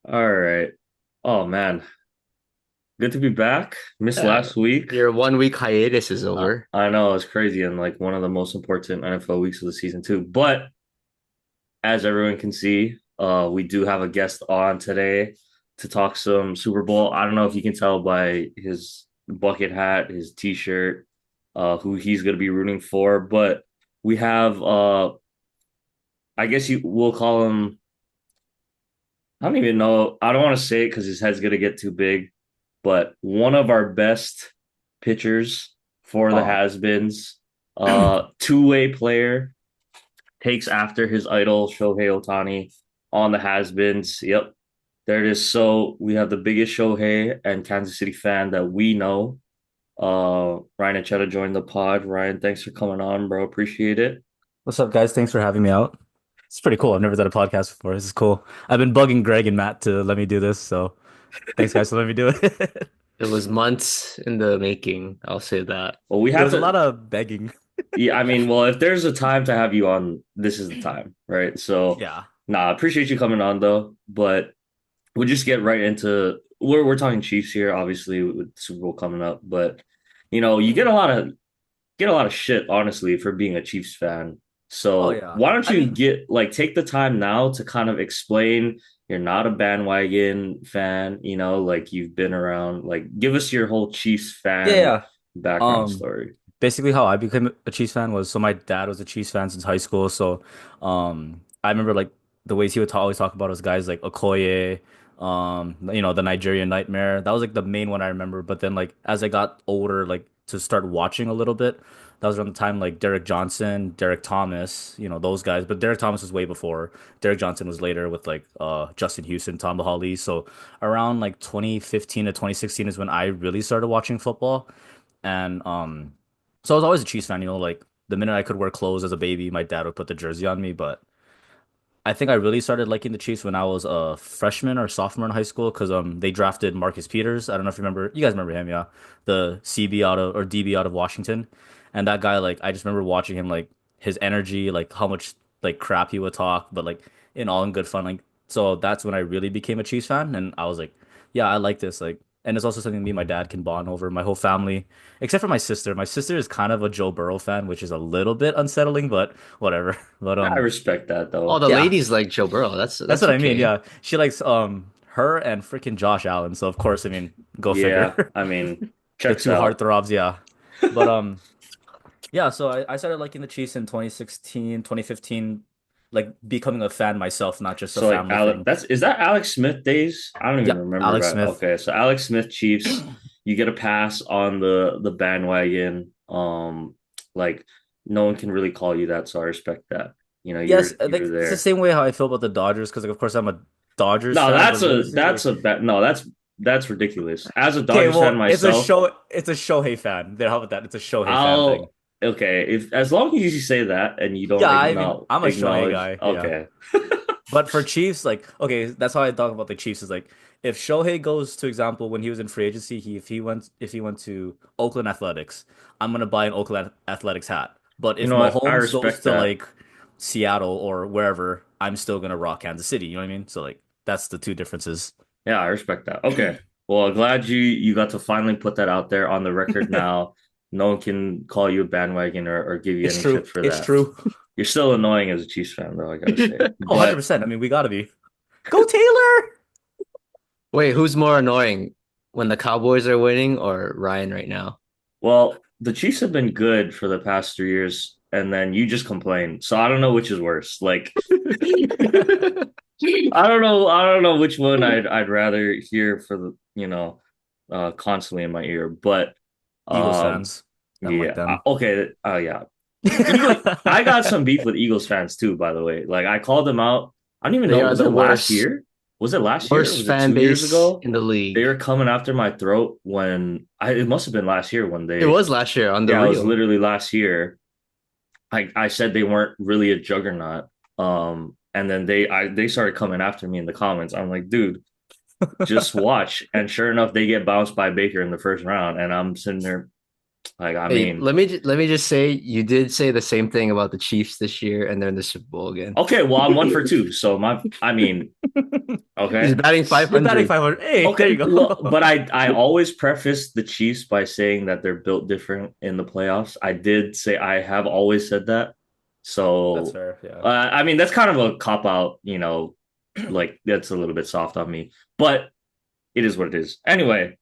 All right. Oh man, good to be back. Missed Yeah, last week. your 1 week hiatus is Uh, over. I know it's crazy and like one of the most important NFL weeks of the season too. But as everyone can see, we do have a guest on today to talk some Super Bowl. I don't know if you can tell by his bucket hat, his t-shirt, who he's gonna be rooting for, but we have I guess you we'll call him. I don't even know. I don't want to say it because his head's gonna get too big, but one of our best pitchers for the Oh, has-beens, two-way player, takes after his idol Shohei Ohtani on the has-beens. Yep, there it is. So we have the biggest Shohei and Kansas City fan that we know. Ryan Anchetta joined the pod. Ryan, thanks for coming on, bro. Appreciate it. What's up, guys? Thanks for having me out. It's pretty cool. I've never done a podcast before. This is cool. I've been bugging Greg and Matt to let me do this, so thanks, guys, for letting me do it. it was months in the making. I'll say that. Well, we It have was a to. lot of begging. Yeah, I mean, well, if there's a time to have you on, this is the time, right? So, Yeah. nah, appreciate you coming on though. But we'll just get right into we're talking Chiefs here, obviously with the Super Bowl coming up. But you get a lot of shit, honestly, for being a Chiefs fan. Oh So yeah. why don't I you mean, get like take the time now to kind of explain you're not a bandwagon fan, like you've been around, like give us your whole Chiefs yeah, fan yeah. background Um, story. Basically how I became a Chiefs fan was my dad was a Chiefs fan since high school. So I remember like the ways he would always talk about us guys like Okoye, the Nigerian Nightmare. That was like the main one I remember. But then like as I got older, like to start watching a little bit, that was around the time like Derek Johnson, Derek Thomas, those guys. But Derek Thomas was way before. Derek Johnson was later with like Justin Houston, Tom Bahali. So around like 2015 to 2016 is when I really started watching football. And so I was always a Chiefs fan, like the minute I could wear clothes as a baby, my dad would put the jersey on me. But I think I really started liking the Chiefs when I was a freshman or sophomore in high school because they drafted Marcus Peters. I don't know if you remember, you guys remember him, yeah, the CB out of or DB out of Washington, and that guy like I just remember watching him like his energy, like how much like crap he would talk, but like in all in good fun. Like so that's when I really became a Chiefs fan, and I was like, yeah, I like this. Like, and it's also something me and my dad can bond over. My whole family, except for my sister. My sister is kind of a Joe Burrow fan, which is a little bit unsettling, but whatever. But I respect that Oh, though. the yeah. ladies like Joe Burrow. That's That's that's what I mean. okay. Yeah. She likes her and freaking Josh Allen. So of course, I mean, go Yeah, figure. I mean, The checks two out. heartthrobs, yeah. But yeah, so I started liking the Chiefs in 2016, 2015, like becoming a fan myself, not just a So like family Alex, thing. that's is that Alex Smith days? I don't even Yep, remember Alex that. Smith. Okay, so Alex Smith Chiefs, you get a pass on the bandwagon. Like no one can really call you that, so I respect that. Yes, You're like it's the there. same way how I feel about the Dodgers because like of course I'm a Dodgers No, fan, but that's a realistically that's like a bet. No, that's ridiculous. As a okay, Dodgers fan well, myself, it's a Shohei fan. Then how about that? It's a Shohei fan thing. I'll okay if as long as you say that and you don't Yeah, I mean, I'm a Shohei acknowledge. guy. Yeah. Okay, But for Chiefs, like, okay, that's how I talk about the Chiefs is like if Shohei goes to example when he was in free agency, if he went to Oakland Athletics, I'm gonna buy an Oakland Athletics hat. But you if know what? I Mahomes goes respect to that. like Seattle or wherever, I'm still gonna rock Kansas City. You know what I mean? So like that's the two differences. Yeah, I respect that. Okay. Well, I'm glad you got to finally put that out there on the record now. No one can call you a bandwagon or give you It's any shit true. for It's that. true. You're still annoying as a Chiefs fan, though, I gotta say. Oh, But 100%. I mean, we gotta be. Go Taylor! Wait, who's more annoying when the Cowboys are winning or Ryan right now? well, the Chiefs have been good for the past 3 years, and then you just complain. So I don't know which is worse. Like I don't know which one I'd rather hear for constantly in my ear. But Eagles um fans. I don't like yeah. them. Okay. Yeah. Eagle, I got some beef with Eagles fans too, by the way. Like I called them out. I don't even They know. are Was the it last worst year? Was it last year? worst Was it fan 2 years base ago? in the They league. were coming after my throat it must have been last year when It they, was last year on the yeah, it was Rio. literally last year. I said they weren't really a juggernaut. And then they started coming after me in the comments. I'm like, dude, just watch. And sure enough, they get bounced by Baker in the first round. And I'm sitting there, Like, I Hey, mean, let me just say you did say the same thing about the Chiefs this year, and they're in the Super Bowl again. okay, well, I'm 1 for 2. So I mean, He's okay. batting They're batting 500. 500. Hey, there Okay, you look, go. but I always preface the Chiefs by saying that they're built different in the playoffs. I did say I have always said that. That's So, fair. Yeah. I mean, that's kind of a cop out, like that's a little bit soft on me, but it is what it is. Anyway,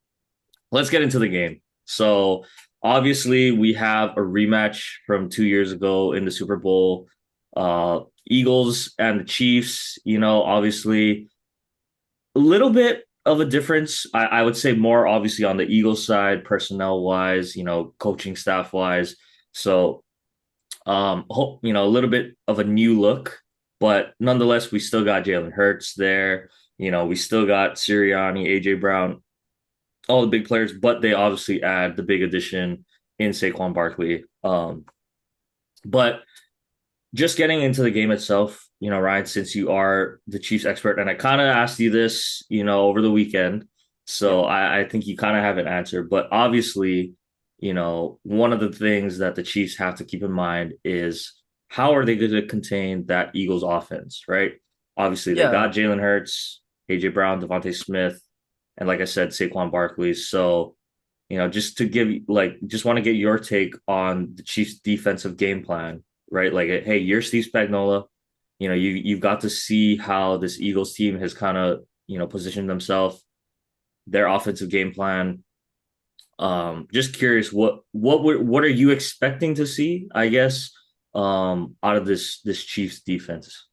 let's get into the game. So, obviously, we have a rematch from 2 years ago in the Super Bowl. Eagles and the Chiefs, obviously a little bit of a difference. I would say more obviously on the Eagles side, personnel wise, coaching staff wise. So a little bit of a new look, but nonetheless, we still got Jalen Hurts there. We still got Sirianni, AJ Brown, all the big players, but they obviously add the big addition in Saquon Barkley. But just getting into the game itself, Ryan, since you are the Chiefs expert, and I kind of asked you this, over the weekend, so Yep. I think you kind of have an answer. But obviously, one of the things that the Chiefs have to keep in mind is how are they going to contain that Eagles offense, right? Obviously, they got Yeah. Jalen Hurts, AJ Brown, Devontae Smith, and like I said, Saquon Barkley. So, just to give just want to get your take on the Chiefs' defensive game plan, right? Like, hey, you're Steve Spagnuolo. You've got to see how this Eagles team has kind of positioned themselves, their offensive game plan. Just curious, what are you expecting to see? I guess out of this Chiefs defense.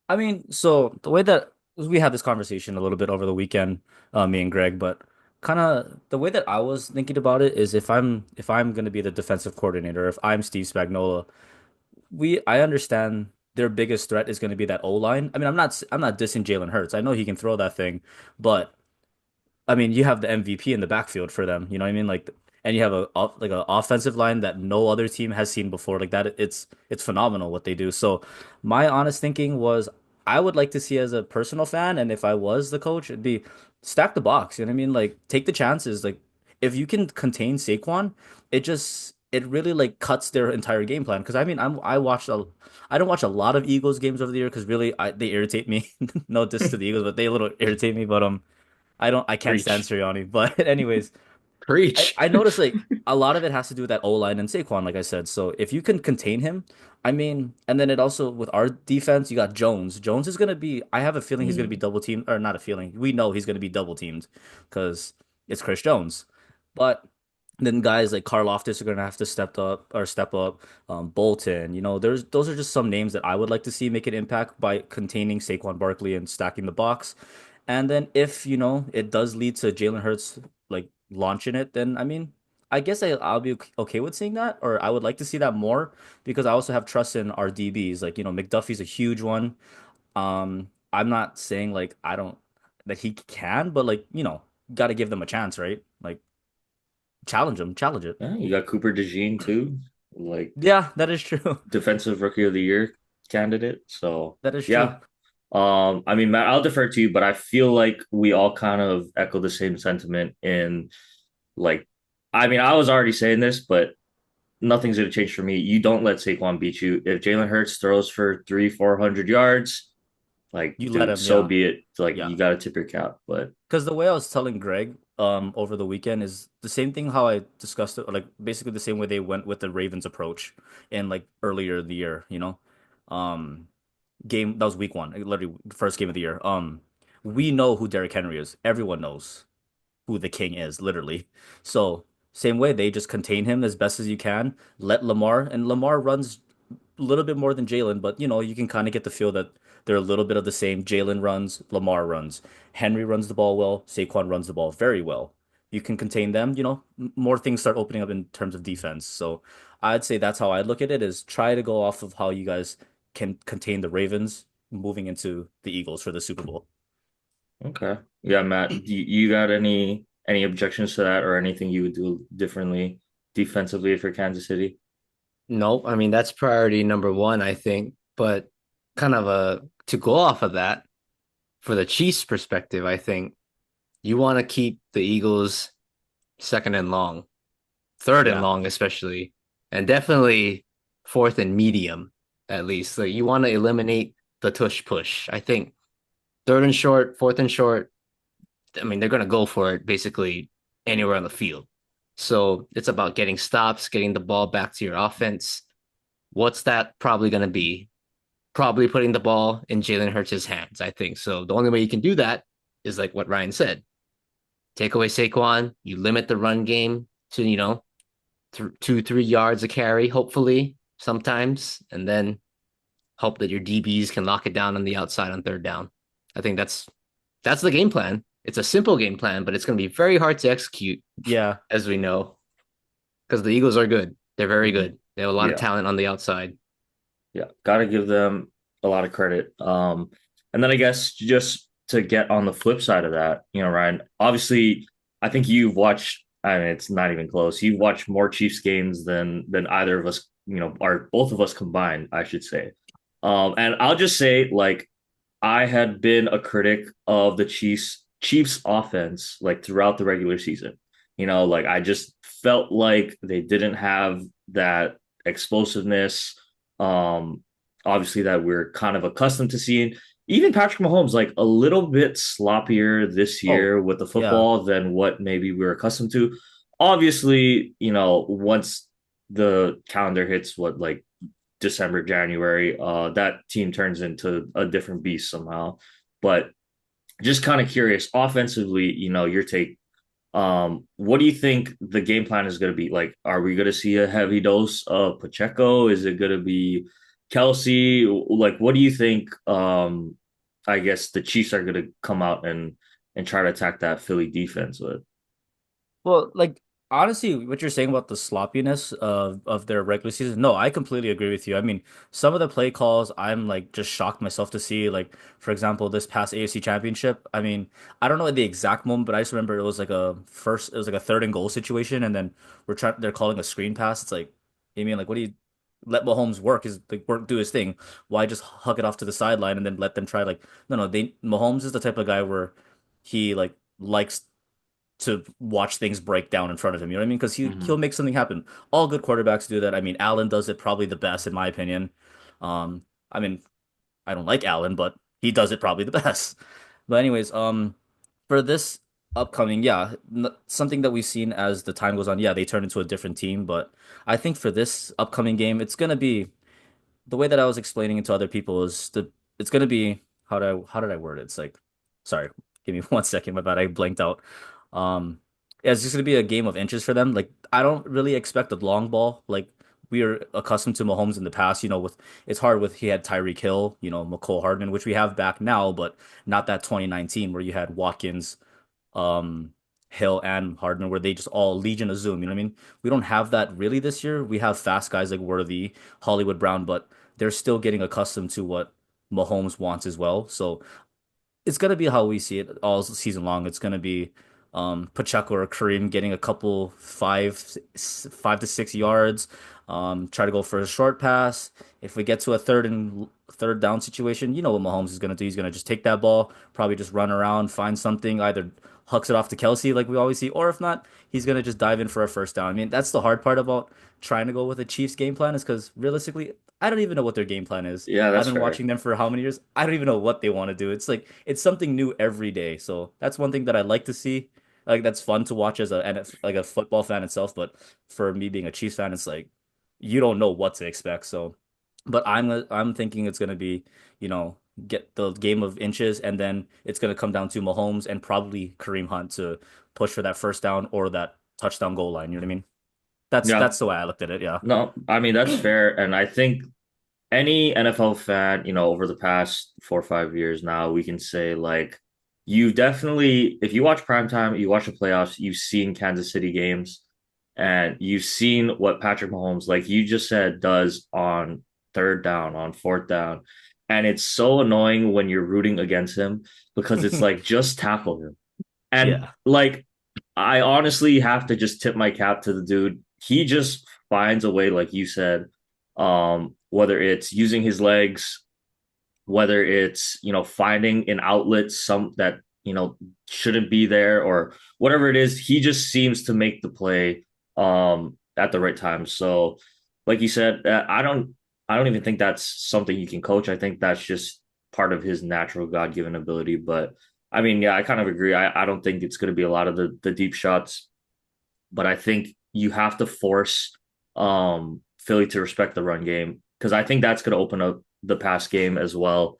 I mean, so the way that we had this conversation a little bit over the weekend, me and Greg, but kind of the way that I was thinking about it is if I'm going to be the defensive coordinator, if I'm Steve Spagnuolo, I understand their biggest threat is going to be that O line. I mean, I'm not dissing Jalen Hurts. I know he can throw that thing, but I mean, you have the MVP in the backfield for them. You know what I mean? Like, and you have like a offensive line that no other team has seen before. Like that, it's phenomenal what they do. So, my honest thinking was, I would like to see as a personal fan, and if I was the coach, it'd be stack the box. You know what I mean? Like, take the chances. Like, if you can contain Saquon, it really like cuts their entire game plan. Because I mean, I don't watch a lot of Eagles games over the year because really they irritate me. No diss to the Eagles, but they a little irritate me. But I can't stand Preach. Sirianni. But anyways, I, Preach. I noticed like a lot of it has to do with that O line and Saquon, like I said. So if you can contain him, I mean, and then it also with our defense, you got Jones. Jones is gonna be. I have a feeling he's gonna be Mm. double teamed, or not a feeling. We know he's gonna be double teamed because it's Chris Jones. But then guys like Karloftis are gonna have to step up. Bolton, those are just some names that I would like to see make an impact by containing Saquon Barkley and stacking the box. And then if, it does lead to Jalen Hurts like launching it, then I mean, I guess I'll be okay with seeing that, or I would like to see that more because I also have trust in our DBs. Like, McDuffie's a huge one. I'm not saying like I don't that he can, but like, got to give them a chance, right? Like challenge it. Yeah, you got Cooper DeJean too, like Yeah, that is true. defensive rookie of the year candidate. So That is true. yeah. I mean, Matt, I'll defer to you, but I feel like we all kind of echo the same sentiment in like, I mean, I was already saying this, but nothing's gonna change for me. You don't let Saquon beat you. If Jalen Hurts throws for 300-400 yards, like, You let dude, him, so yeah. be it. Like, Yeah. you gotta tip your cap. But Because the way I was telling Greg over the weekend is the same thing how I discussed it, like basically the same way they went with the Ravens approach in like earlier in the year. Um Game that was week one, like, literally first game of the year. We know who Derrick Henry is. Everyone knows who the king is, literally. So same way they just contain him as best as you can. Let Lamar runs a little bit more than Jalen, but you can kind of get the feel that they're a little bit of the same. Jalen runs, Lamar runs. Henry runs the ball well, Saquon runs the ball very well. You can contain them, more things start opening up in terms of defense. So I'd say that's how I look at it is try to go off of how you guys can contain the Ravens moving into the Eagles for the Super Bowl. okay. Yeah, Matt, you got any objections to that or anything you would do differently defensively for Kansas City? No, I mean that's priority number one, I think. But kind of to go off of that, for the Chiefs perspective, I think you want to keep the Eagles second and long third and Yeah. long, especially, and definitely fourth and medium, at least. Like you want to eliminate the tush push. I think third and short, fourth and short. I mean, they're gonna go for it basically anywhere on the field. So it's about getting stops, getting the ball back to your offense. What's that probably gonna be? Probably putting the ball in Jalen Hurts' hands, I think. So the only way you can do that is like what Ryan said. Take away Saquon, you limit the run game to, 2, 3 yards a carry, hopefully, sometimes, and then hope that your DBs can lock it down on the outside on third down. I think that's the game plan. It's a simple game plan, but it's going to be very hard to execute, Yeah. as we know, because the Eagles are good. They're very Mhm. good. They have a lot of Yeah. talent on the outside. Yeah. Got to give them a lot of credit. And then I guess just to get on the flip side of that, Ryan, obviously, I think you've watched, I mean, it's not even close. You've watched more Chiefs games than either of us, are both of us combined, I should say. And I'll just say, like, I had been a critic of the Chiefs offense like throughout the regular season. Like I just felt like they didn't have that explosiveness. Um, Obviously that we're kind of accustomed to seeing. Even Patrick Mahomes, like a little bit sloppier this Oh, year with the yeah. football than what maybe we were accustomed to. Obviously, once the calendar hits what like December, January, that team turns into a different beast somehow. But just kind of curious, offensively, your take. What do you think the game plan is going to be? Like, are we going to see a heavy dose of Pacheco? Is it going to be Kelsey? Like, what do you think? I guess the Chiefs are going to come out and try to attack that Philly defense with. Well, like honestly, what you're saying about the sloppiness of their regular season, no, I completely agree with you. I mean, some of the play calls, I'm like just shocked myself to see. Like, for example, this past AFC Championship. I mean, I don't know the exact moment, but I just remember it was like a third and goal situation, and then they're calling a screen pass. It's like, I mean, like, what do you let Mahomes do his thing? Why just huck it off to the sideline and then let them try? Like, no, Mahomes is the type of guy where he like likes to watch things break down in front of him. You know what I mean? Because he'll Hmm. make something happen. All good quarterbacks do that. I mean, Allen does it probably the best in my opinion. Um, I mean, I don't like Allen, but he does it probably the best. But anyways, for this upcoming, yeah, n something that we've seen as the time goes on, yeah, they turn into a different team. But I think for this upcoming game, it's gonna be the way that I was explaining it to other people is it's gonna be how did I word it? It's like sorry, give me 1 second, my bad, I blanked out. Um yeah, it's just gonna be a game of inches for them. Like I don't really expect a long ball like we are accustomed to Mahomes in the past, with it's hard with he had Tyreek Hill, McCole Hardman, which we have back now, but not that 2019 where you had Watkins, um, Hill and Hardman, where they just all Legion of Zoom. You know what I mean? We don't have that really this year. We have fast guys like Worthy, Hollywood Brown, but they're still getting accustomed to what Mahomes wants as well. So it's gonna be how we see it all season long. It's gonna be Pacheco or Kareem getting a couple 5 to 6 yards. Try to go for a short pass. If we get to a third down situation, you know what Mahomes is gonna do. He's gonna just take that ball, probably just run around, find something, either hucks it off to Kelsey like we always see, or if not, he's gonna just dive in for a first down. I mean, that's the hard part about trying to go with a Chiefs game plan is because realistically, I don't even know what their game plan is. Yeah, I've that's been fair. watching them for how many years? I don't even know what they want to do. It's like it's something new every day. So that's one thing that I like to see. Like that's fun to watch as like a football fan itself. But for me being a Chiefs fan, it's like you don't know what to expect. So, but I'm thinking it's gonna be you know get the game of inches, and then it's gonna come down to Mahomes and probably Kareem Hunt to push for that first down or that touchdown goal line. You know what I mean? Yeah. That's the way I looked at it. Yeah. No, I mean that's fair. And I think any NFL fan, over the past 4 or 5 years now, we can say like you definitely, if you watch primetime, you watch the playoffs, you've seen Kansas City games, and you've seen what Patrick Mahomes, like you just said, does on third down, on fourth down. And it's so annoying when you're rooting against him because it's like just tackle him. And Yeah. like I honestly have to just tip my cap to the dude. He just finds a way, like you said, whether it's using his legs, whether it's finding an outlet some that shouldn't be there or whatever it is, he just seems to make the play. at the right time. So, like you said, I don't even think that's something you can coach. I think that's just part of his natural God given ability. But I mean, yeah, I kind of agree. I don't think it's going to be a lot of the deep shots, but I think you have to force Philly to respect the run game because I think that's going to open up the pass game as well.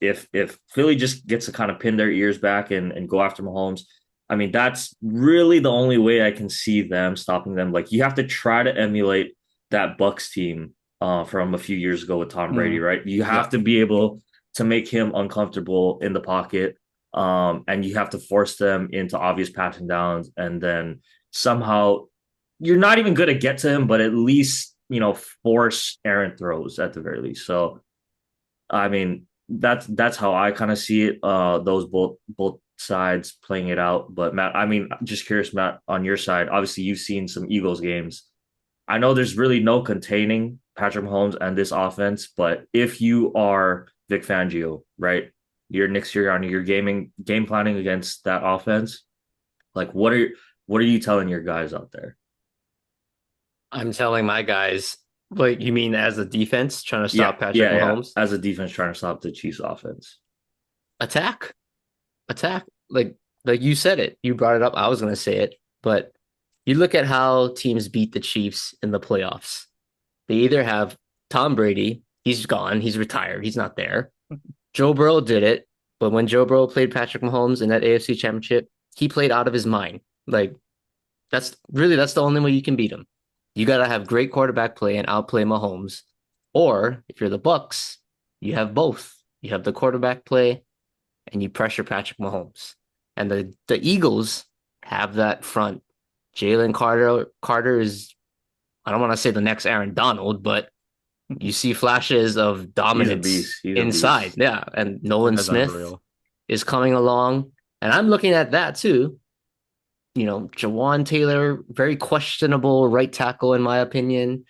If Philly just gets to kind of pin their ears back and go after Mahomes, I mean that's really the only way I can see them stopping them. Like you have to try to emulate that Bucks team from a few years ago with Tom Brady, Mm, right? You yeah. have to be able to make him uncomfortable in the pocket, and you have to force them into obvious passing downs, and then somehow you're not even going to get to him, but at least force errant throws at the very least. So I mean that's how I kind of see it. Those both sides playing it out. But Matt, I mean, just curious, Matt, on your side. Obviously, you've seen some Eagles games. I know there's really no containing Patrick Mahomes and this offense, but if you are Vic Fangio, right, you're next year on your game planning against that offense. Like, what are you telling your guys out there? I'm telling my guys, like, you mean as a defense trying to Yeah, stop Patrick yeah, yeah. Mahomes? As a defense trying to stop the Chiefs offense. Attack, attack. Like you said it. You brought it up. I was gonna say it, but you look at how teams beat the Chiefs in the playoffs. They either have Tom Brady, he's gone, he's retired, he's not there. Joe Burrow did it, but when Joe Burrow played Patrick Mahomes in that AFC Championship, he played out of his mind. Like that's the only way you can beat him. You got to have great quarterback play and outplay Mahomes. Or if you're the Bucks, you have both. You have the quarterback play and you pressure Patrick Mahomes. And the Eagles have that front. Jalen Carter is, I don't want to say the next Aaron Donald, but you see flashes of He's a dominance beast. He's a inside. beast. Yeah. And That Nolan guy's Smith unreal. is coming along. And I'm looking at that too. Jawan Taylor, very questionable right tackle, in my opinion.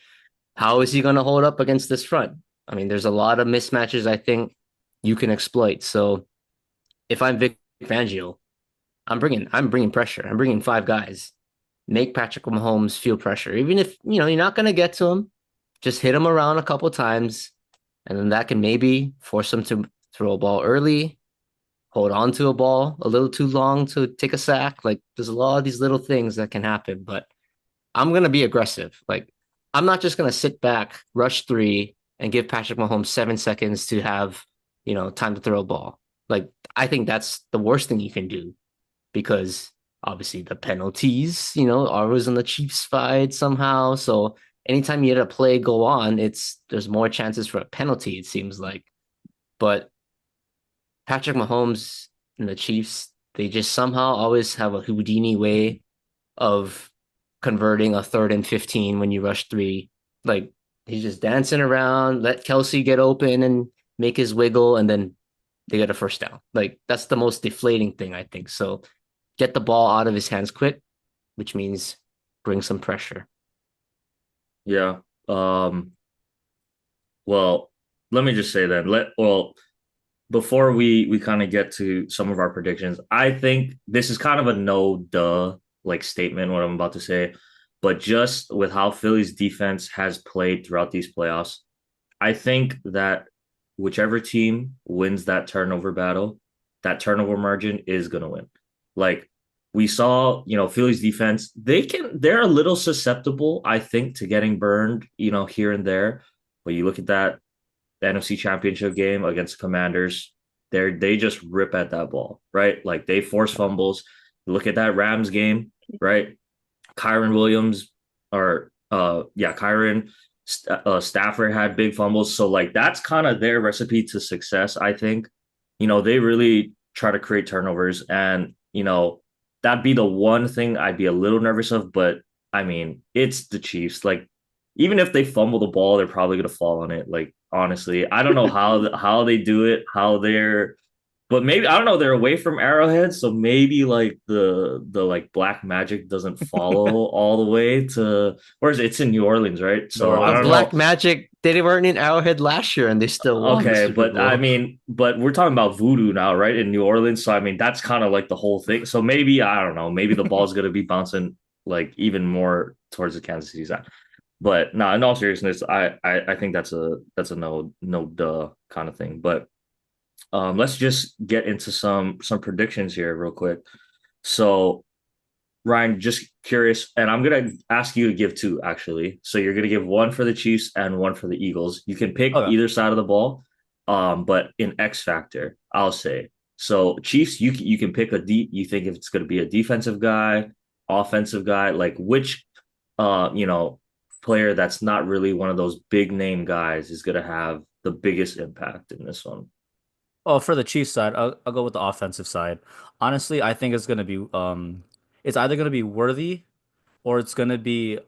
How is he going to hold up against this front? I mean, there's a lot of mismatches I think you can exploit. So if I'm Vic Fangio, I'm bringing pressure. I'm bringing five guys. Make Patrick Mahomes feel pressure, even if you're not going to get to him. Just hit him around a couple times, and then that can maybe force him to throw a ball early, hold on to a ball a little too long to take a sack. Like there's a lot of these little things that can happen, but I'm gonna be aggressive. Like I'm not just gonna sit back, rush three, and give Patrick Mahomes 7 seconds to have, time to throw a ball. Like I think that's the worst thing you can do because obviously the penalties, are always on the Chiefs side somehow. So anytime you let a play go on, there's more chances for a penalty, it seems like. But Patrick Mahomes and the Chiefs, they just somehow always have a Houdini way of converting a 3rd and 15 when you rush three. Like he's just dancing around, let Kelsey get open and make his wiggle, and then they get a first down. Like that's the most deflating thing, I think. So get the ball out of his hands quick, which means bring some pressure. Yeah. Well, let me just say then. Before we kind of get to some of our predictions, I think this is kind of a no duh like statement what I'm about to say, but just with how Philly's defense has played throughout these playoffs, I think that whichever team wins that turnover battle, that turnover margin is going to win. Like we saw, Philly's defense, they're a little susceptible, I think, to getting burned, here and there. But you look at that NFC Championship game against the Commanders, they just rip at that ball, right? Like they force fumbles. Look at that Rams game, right? Kyron Williams or Kyron Stafford had big fumbles. So like that's kind of their recipe to success, I think. They really try to create turnovers and that'd be the one thing I'd be a little nervous of, but I mean, it's the Chiefs. Like even if they fumble the ball, they're probably gonna fall on it. Like honestly, I don't know how they do it, but maybe I don't know. They're away from Arrowhead, so maybe like the like black magic doesn't follow all the way to. Or is it's in New Orleans, right? New So I But don't Orleans, yeah. Black know. Magic, they weren't in Arrowhead last year and they still won the Okay, Super but I Bowl. mean, but we're talking about voodoo now, right? In New Orleans, so I mean that's kind of like the whole thing. So maybe I don't know. Maybe the ball's gonna be bouncing like even more towards the Kansas City side. But no, in all seriousness, I think that's a no duh kind of thing. But let's just get into some predictions here real quick. So Ryan, just curious, and I'm gonna ask you to give two actually. So you're gonna give one for the Chiefs and one for the Eagles. You can pick Okay. either side of the ball, but in X factor, I'll say. So Chiefs, you can pick a D. You think if it's gonna be a defensive guy, offensive guy, like which you know player that's not really one of those big name guys is gonna have the biggest impact in this one. Oh, for the Chiefs side, I'll go with the offensive side. Honestly, I think it's gonna be it's either gonna be Worthy or it's gonna be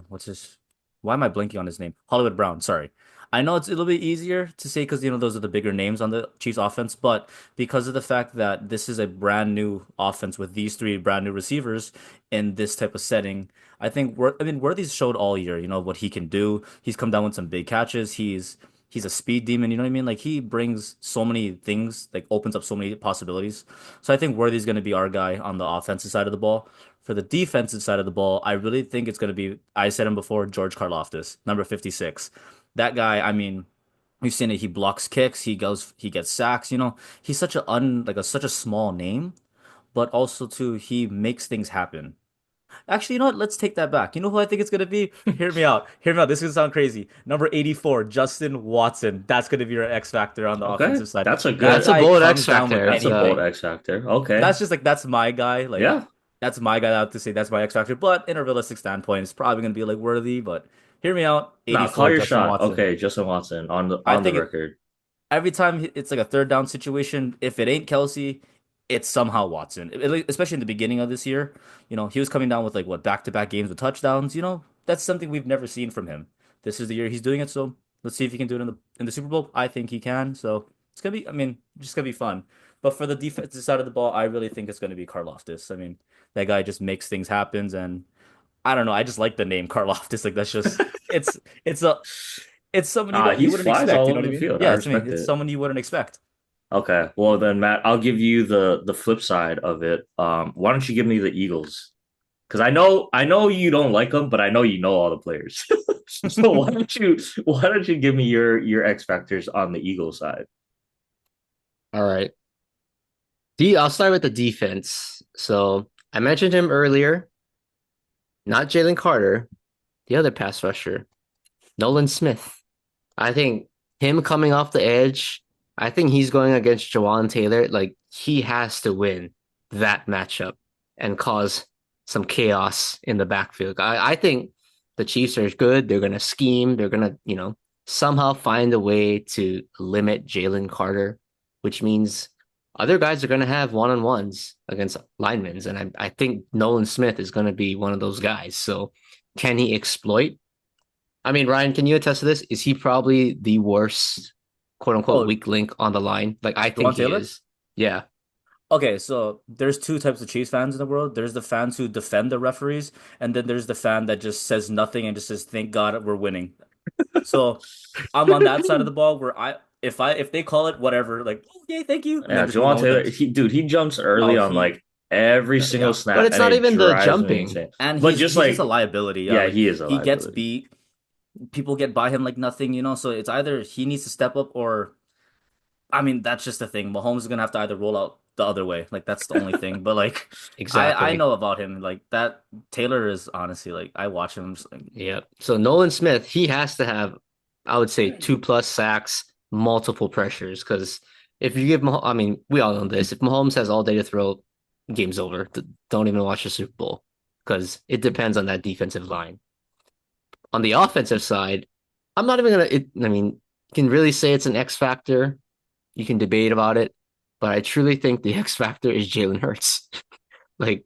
what's his why am I blanking on his name? Hollywood Brown, sorry. I know it's a little bit easier to say because those are the bigger names on the Chiefs offense, but because of the fact that this is a brand new offense with these three brand new receivers in this type of setting, I mean Worthy's showed all year, what he can do. He's come down with some big catches. He's a speed demon, you know what I mean? Like he brings so many things, like opens up so many possibilities. So I think Worthy's going to be our guy on the offensive side of the ball. For the defensive side of the ball, I really think it's going to be, I said him before, George Karlaftis, number 56. That guy, I mean, we've seen it. He blocks kicks, he gets sacks, He's such such a small name, but also too, he makes things happen. Actually, you know what? Let's take that back. You know who I think it's gonna be? Hear me out. Hear me out. This is gonna sound crazy. Number 84, Justin Watson. That's gonna be your X factor on the Okay, offensive side. that's a That That's a good guy bold X comes down with factor. that's a bold anything. X factor. Okay, That's just like that's my guy. Like yeah. that's my guy out to say that's my X factor. But in a realistic standpoint, it's probably gonna be like Worthy. But hear me out. Nah, call 84, your Justin shot. Watson. Okay, Justin Watson I on the think record. every time it's like a third down situation, if it ain't Kelsey, it's somehow Watson. Especially in the beginning of this year, he was coming down with like what back-to-back games with touchdowns. That's something we've never seen from him. This is the year he's doing it, so let's see if he can do it in the Super Bowl. I think he can. So it's gonna be, I mean, just gonna be fun. But for the defensive side of the ball, I really think it's gonna be Karlaftis. I mean, that guy just makes things happen, and I don't know. I just like the name Karlaftis. Like that's just it's it's a it's someone you He wouldn't flies expect. all You know over what I the mean? field. I Yeah, it's me. respect It's it. someone you wouldn't expect. Okay, well then, Matt, I'll give you the flip side of it. Why don't you give me the Eagles? Because I know you don't like them, but I know you know all the players. So why don't you give me your X factors on the Eagles side? All right. I'll start with the defense. So I mentioned him earlier, not Jalen Carter, the other pass rusher, Nolan Smith. I think him coming off the edge, I think he's going against Jawan Taylor. Like he has to win that matchup and cause some chaos in the backfield. I think the Chiefs are good. They're gonna scheme. They're gonna, somehow find a way to limit Jalen Carter, which means other guys are gonna have one-on-ones against linemen. And I think Nolan Smith is gonna be one of those guys. So can he exploit? I mean, Ryan, can you attest to this? Is he probably the worst, quote unquote, Oh, weak link on the line? Like, I think Jawan he Taylor? is. Yeah, Okay, so there's two types of Chiefs fans in the world. There's the fans who defend the referees, and then there's the fan that just says nothing and just says, "Thank God we're winning." So I'm on that side of the ball where if they call it whatever, like, "Oh, yay, thank you," and then Yeah, just move Jawan on with Taylor, them. he jumps early Oh, on like every single yeah, but snap, it's and not it even the drives me jumping. insane. and But he's just he's just a like, liability. Yeah, yeah, like he is a he gets liability. beat, people get by him like nothing. So it's either he needs to step up or I mean, that's just the thing. Mahomes is gonna have to either roll out the other way. Like that's the only thing. But like I Exactly. know about him. Like that Taylor is honestly like I watch him. I'm just like, Yeah. So Nolan Smith, he has to have, I would say, 2+ sacks, multiple pressures. Because if you give Mahomes, I mean, we all know this. If Mahomes has all day to throw, game's over. Don't even watch the Super Bowl because it depends on that defensive line. On the offensive side, I'm not even gonna. I mean, you can really say it's an X factor. You can debate about it, but I truly think the X factor is Jalen Hurts. Like,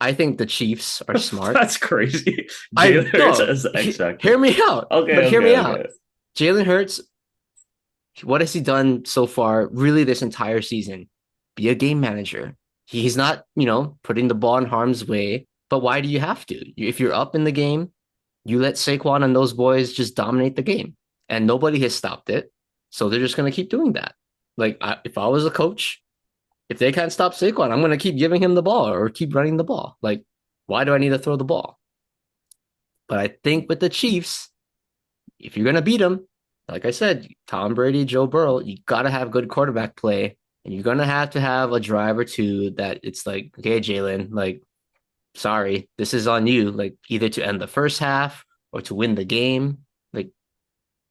I think the Chiefs are smart. That's crazy. I Jalen Hurts no, as the X hear factor. me out, Okay, but hear okay, me out. okay. Jalen Hurts, what has he done so far? Really, this entire season, be a game manager. He's not, putting the ball in harm's way. But why do you have to? If you're up in the game, you let Saquon and those boys just dominate the game, and nobody has stopped it. So they're just gonna keep doing that. Like if I was a coach, if they can't stop Saquon, I'm gonna keep giving him the ball or keep running the ball. Like Why do I need to throw the ball? But I think with the Chiefs, if you're gonna beat them, like I said, Tom Brady, Joe Burrow, you gotta have good quarterback play, and you're gonna have to have a drive or two that it's like, okay, Jalen, like, sorry, this is on you. Like, either to end the first half or to win the game. Like,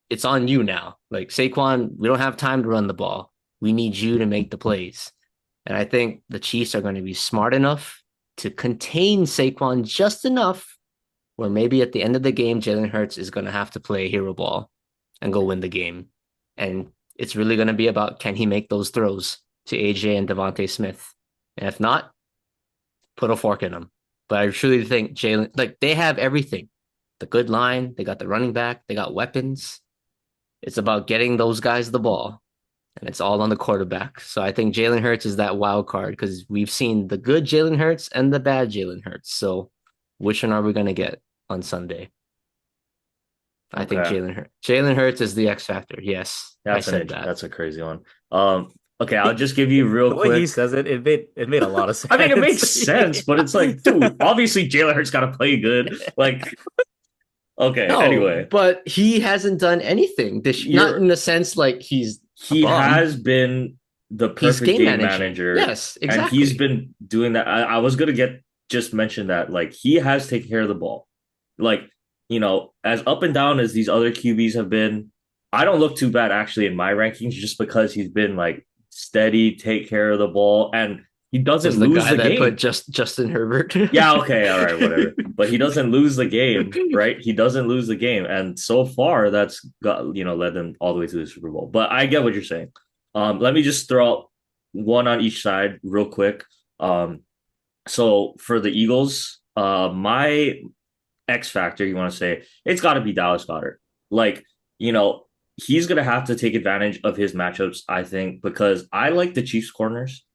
it's on you now. Like, Saquon, we don't have time to run the ball. We need you to make the plays. And I think the Chiefs are going to be smart enough to contain Saquon just enough where maybe at the end of the game, Jalen Hurts is going to have to play hero ball and go win the game. And it's really going to be about can he make those throws to AJ and Devontae Smith? And if not, put a fork in him. But I truly think Jalen, like they have everything. The good line, they got the running back, they got weapons. It's about getting those guys the ball, and it's all on the quarterback. So I think Jalen Hurts is that wild card because we've seen the good Jalen Hurts and the bad Jalen Hurts. So which one are we going to get on Sunday? I think Okay. Jalen Hurts is the X factor. Yes, I said that. That's a crazy one. Okay, I'll just give you real The way he quick. says it, it made a lot of I mean, it makes sense. sense, but it's like, dude, obviously Jalen Hurts got to play good. Like, okay, No, anyway, but he hasn't done anything. Not you're in the sense like he's a he bum. has been the He's perfect game game managing. manager, Yes, and he's exactly. been doing that. I was gonna get just mention that, like, he has taken care of the ball. Like, as up and down as these other QBs have been, I don't look too bad actually in my rankings just because he's been like steady, take care of the ball, and he doesn't Says the lose guy the that put game. just Justin Herbert. Yeah, okay, all right, whatever. But he doesn't lose the game, right? He doesn't lose the game, and so far that's got led them all the way to the Super Bowl. But I get what you're saying. Let me just throw out one on each side real quick. So for the Eagles, my X factor, you want to say, it's got to be Dallas Goddard. Like, you know, he's going to have to take advantage of his matchups, I think, because I like the Chiefs corners,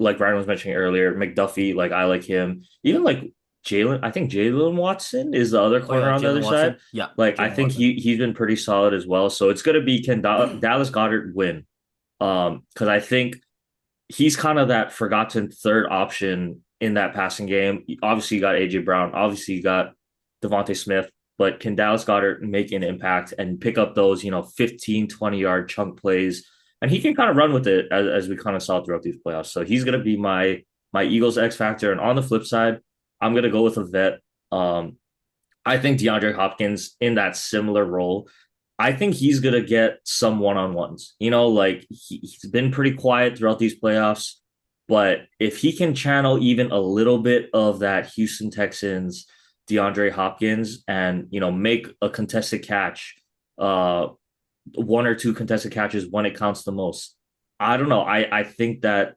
like Ryan was mentioning earlier, McDuffie, like I like him. Even like Jalen, I think Jalen Watson is the other Oh corner yeah, on the Jalen other side. Watson. Yeah, Like I Jalen think Watson. he's been pretty solid as well. So it's gonna be can Dallas Goddard win? Because I think he's kind of that forgotten third option in that passing game. Obviously, you got AJ Brown. Obviously, you got Devontae Smith. But can Dallas Goddard make an impact and pick up those, 15, 20-yard chunk plays? And he can kind of run with it as we kind of saw throughout these playoffs. So he's going to be my Eagles X factor. And on the flip side, I'm going to go with a vet. Um, I think DeAndre Hopkins in that similar role. I think he's gonna get some one-on-ones. Like he's been pretty quiet throughout these playoffs, but if he can channel even a little bit of that Houston Texans, DeAndre Hopkins, and make a contested catch, one or two contested catches when it counts the most. I don't know. I think that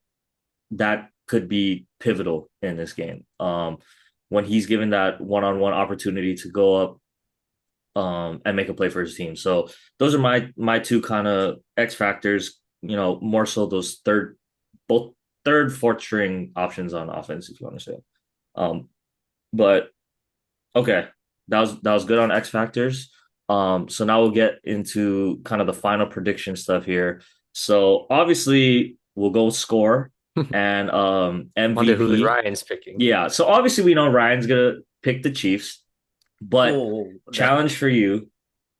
could be pivotal in this game. When he's given that one-on-one opportunity to go up and make a play for his team. So those are my two kind of X factors. More so those both third, fourth string options on offense, if you want to say. Um, but okay, that was good on X factors. So now we'll get into kind of the final prediction stuff here. So obviously we'll go score and Wonder who MVP. Ryan's picking. Yeah, so obviously we know Ryan's gonna pick the Chiefs, but Whoa, that challenge for you.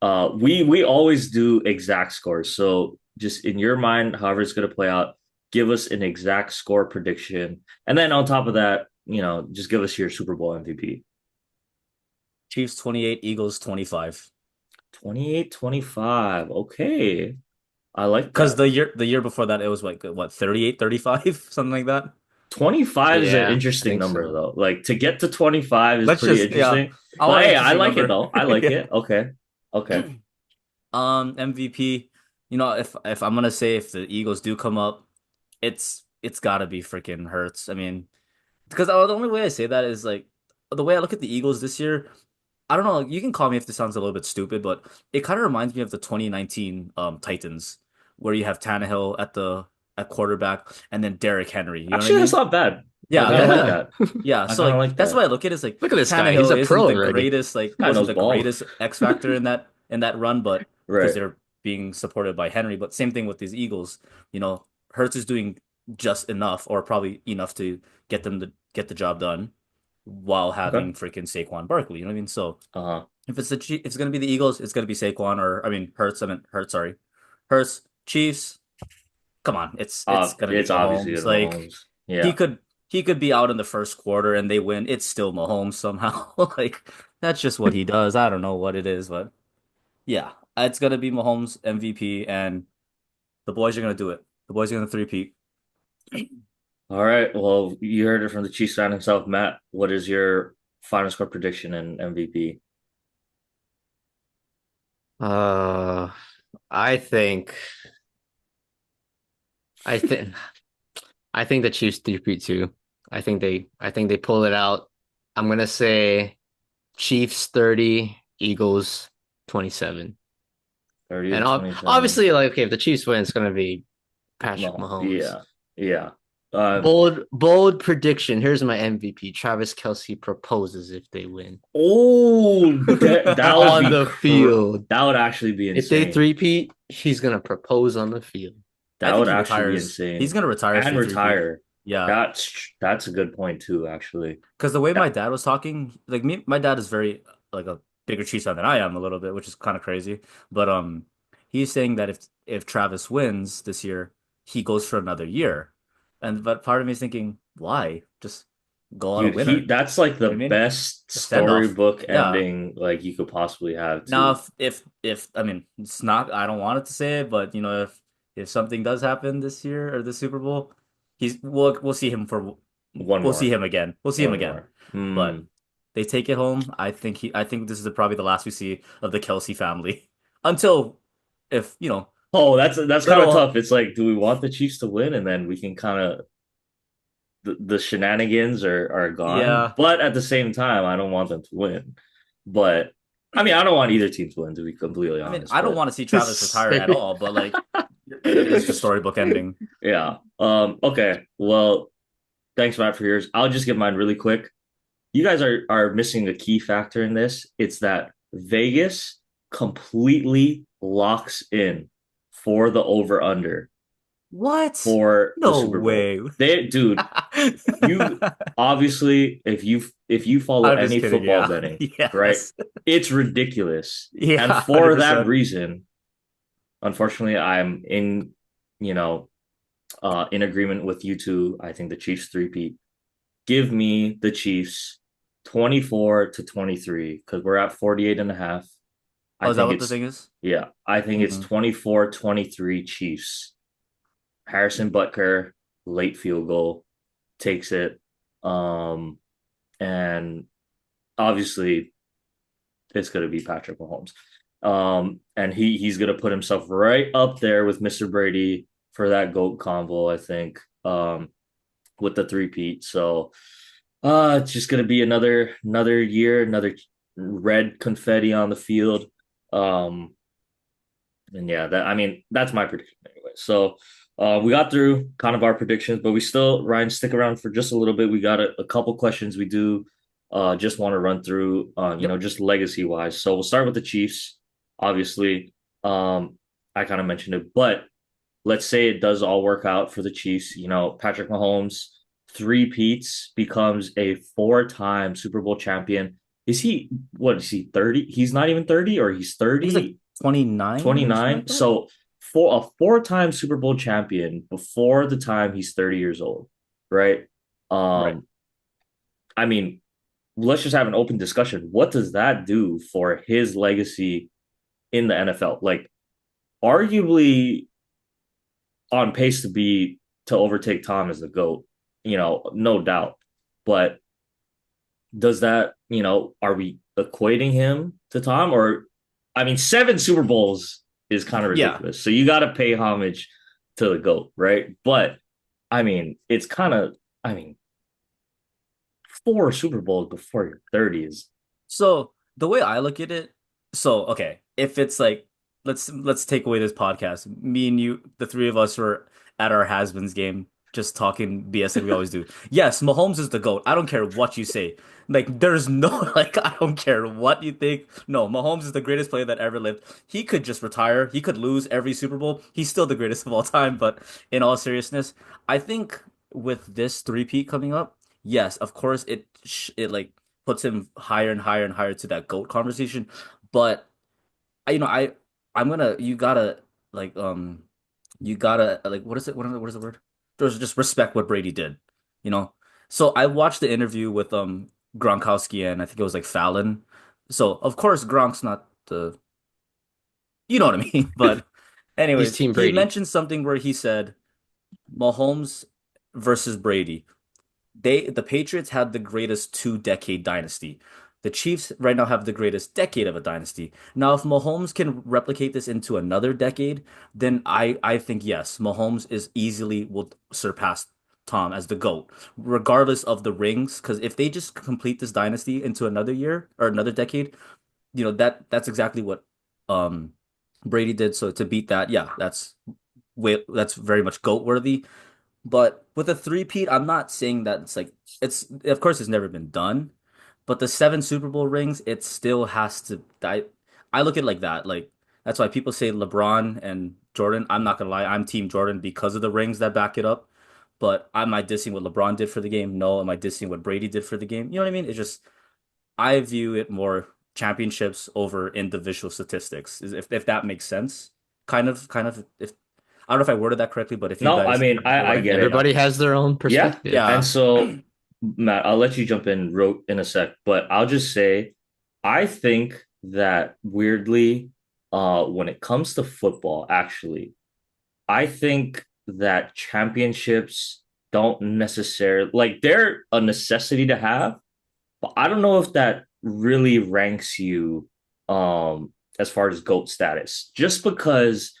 We always do exact scores. So just in your mind, however it's gonna play out, give us an exact score prediction. And then on top of that, just give us your Super Bowl MVP. Chiefs 28, Eagles 25. 28-25. Okay. I like Because that. the year before that it was like what 38, 35, something like that. 25 is an Yeah, I interesting think number so. though. Like to get to 25 is Let's pretty just yeah. interesting. I But want an hey, I interesting like it number. though. I like Yeah. it. Okay. Okay. MVP. If I'm gonna say if the Eagles do come up, it's gotta be freaking Hurts. I mean, because the only way I say that is like the way I look at the Eagles this year. I don't know. You can call me if this sounds a little bit stupid, but it kind of reminds me of the 2019 Titans, where you have Tannehill at quarterback and then Derrick Henry. You know what I Actually, that's mean? not bad. I Yeah, kind of like like Yeah. that. yeah. I So kind of like like that's why that. I look at it as like Look at this guy. He's Tannehill a isn't pro the already. greatest, like Guy wasn't knows the ball. greatest X factor in that run, but because Right. they're being supported by Henry. But same thing with these Eagles. Hurts is doing just enough, or probably enough to get them to get the job done while Okay. having freaking Saquon Barkley. You know what I mean? So Uh-huh. if it's gonna be the Eagles, it's gonna be Saquon, or I mean Hurts. I mean Hurts. Sorry, Hurts. Chiefs. Come on, it's gonna be It's obviously Mahomes. gonna Like Mahomes. he Yeah. could he could be out in the first quarter and they win. It's still Mahomes somehow. Like that's just what he does. I don't know what it is, but yeah, it's gonna be Mahomes MVP, and the boys are gonna do it. The boys are gonna three-peat. All right. Well, you heard it from the Chiefs fan himself, Matt. What is your final score prediction and MVP? Uh, I think, I think, I think the Chiefs 3-peat too. I think they pull it out. I'm gonna say Chiefs 30, Eagles 27. 30 And to 27. obviously, like, okay, if the Chiefs win, it's gonna be Patrick Mahomes. Yeah. Yeah. Uh Bold prediction. Here's my MVP. Travis Kelce proposes if they win that would on be the field. that would actually be If they insane. three-peat, he's gonna propose on the field. I That think would he actually be retires. He's insane. gonna retire if And they three-peat. retire. Yeah. That's a good point too, actually. Because the way Yeah. my dad was talking, like me, my dad is very like a bigger Chiefs fan than I am a little bit, which is kind of crazy. But he's saying that if Travis wins this year, he goes for another year. And but part of me is thinking, why? Just go out a Dude, he winner. that's like You the know what I mean? best A send off. storybook Yeah. ending like you could possibly have Now too. if I mean it's not I don't want it to say it, but if something does happen this year or the Super Bowl, we'll see him for One we'll see more. him again. We'll see him One again. more. But they take it home. I think this is probably the last we see of the Kelsey family until if Oh, that's kind of little tough. It's like, do we want the Chiefs to win, and then we can kind of the shenanigans are gone. yeah. But at the same time, I don't want them to win. But I mean, I don't want either team to win, to be completely I mean, honest. I don't But want to see Travis retire at all, but like it is the storybook ending. yeah. Okay. Well, thanks, Matt, for yours. I'll just give mine really quick. You guys are missing a key factor in this. It's that Vegas completely locks in for the over under What? for the No Super Bowl. way. Dude, you obviously if you follow I'm just any kidding. football Yeah. betting, right? Yes. It's ridiculous. Yeah, And for that 100%. reason, unfortunately, I'm you know, in agreement with you two. I think the Chiefs three-peat. Give me the Chiefs 24 to 23 because we're at 48 and a half. I Oh, is that think what the it's thing is? yeah, I think it's Hmm. 24-23 Chiefs. Harrison Butker, late field goal, takes it. Um, and obviously it's gonna be Patrick Mahomes. And he's gonna put himself right up there with Mr. Brady for that GOAT convo, I think. With the three-peat. So it's just gonna be another year, another red confetti on the field. Um, and yeah, that I mean that's my prediction anyway. So we got through kind of our predictions, but we still Ryan stick around for just a little bit. We got a couple questions we do just want to run through Yep. just legacy wise. So we'll start with the Chiefs, obviously. I kind of mentioned it, but let's say it does all work out for the Chiefs. Patrick Mahomes three peats becomes a four-time Super Bowl champion. Is he what is he 30? He's not even 30 or he's I think it's like 30, 29 or something 29. like that. So for a four-time Super Bowl champion before the time he's 30 years old, right? Right. Um, I mean, let's just have an open discussion. What does that do for his legacy in the NFL? Like, arguably on pace to overtake Tom as the GOAT, no doubt. But does that, are we equating him to Tom? Or I mean, seven Super Bowls is kind of Yeah. ridiculous. So you gotta pay homage to the GOAT, right? But I mean, it's kind of I mean, four Super Bowls before you're 30 is So the way I look at it, so okay, if it's like let's take away this podcast. Me and you, the three of us were at our has-beens game. just talking BS like we always do. Yes, Mahomes is the GOAT. I don't care what you say. Like, there's no, like, I don't care what you think. No, Mahomes is the greatest player that ever lived. He could just retire. He could lose every Super Bowl. He's still the greatest of all time. But in all seriousness, I think with this three-peat coming up, yes, of course, it like puts him higher and higher and higher to that GOAT conversation. But I'm gonna like you gotta like what is it? What is the word? There's just respect what Brady did, you know. So I watched the interview with Gronkowski and I think it was like Fallon. So of course Gronk's not the you know what I mean. But He's anyways, Team he Brady. mentioned something where he said Mahomes versus Brady. The Patriots had the greatest 2 decade dynasty. The Chiefs right now have the greatest decade of a dynasty. Now, if Mahomes can replicate this into another decade, then I think yes, Mahomes is easily will surpass Tom as the GOAT, regardless of the rings. Because if they just complete this dynasty into another year or another decade, that's exactly what um Brady did. So to beat that, yeah, that's very much GOAT worthy. But with a three-peat, I'm not saying that it's of course it's never been done, but the 7 Super Bowl rings, it still has to I look at it like that. Like that's why people say LeBron and Jordan. I'm not gonna lie, I'm team Jordan because of the rings that back it up. But am I dissing what LeBron did for the game? No. Am I dissing what Brady did for the game? You know what I mean? It's just I view it more championships over individual statistics. If that makes sense. Kind of if I don't know if I worded that correctly, but if you No, I guys mean agree with what I I get meant, it. Everybody has their own Yeah. perspective. And yeah. so, Matt, I'll let you jump in wrote in a sec, but I'll just say I think that weirdly, when it comes to football, actually, I think that championships don't necessarily like they're a necessity to have, but I don't know if that really ranks you as far as GOAT status. Just because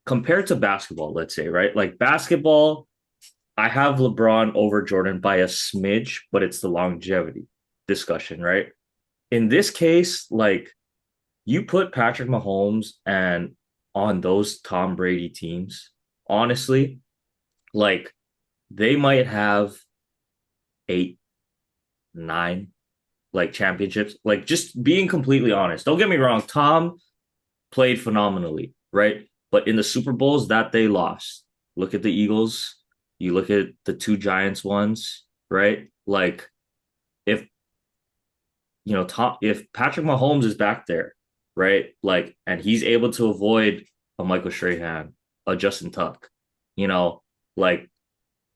compared to basketball, let's say, right? Like basketball, I have LeBron over Jordan by a smidge, but it's the longevity discussion, right? In this case, like you put Patrick Mahomes and on those Tom Brady teams, honestly, like they might have 8, 9 like championships. Like just being completely honest. Don't get me wrong, Tom played phenomenally, right? But in the Super Bowls that they lost, look at the Eagles, you look at the 2 Giants ones, right? Like if Tom, if Patrick Mahomes is back there, right? Like, and he's able to avoid a Michael Strahan, a Justin Tuck, you know, like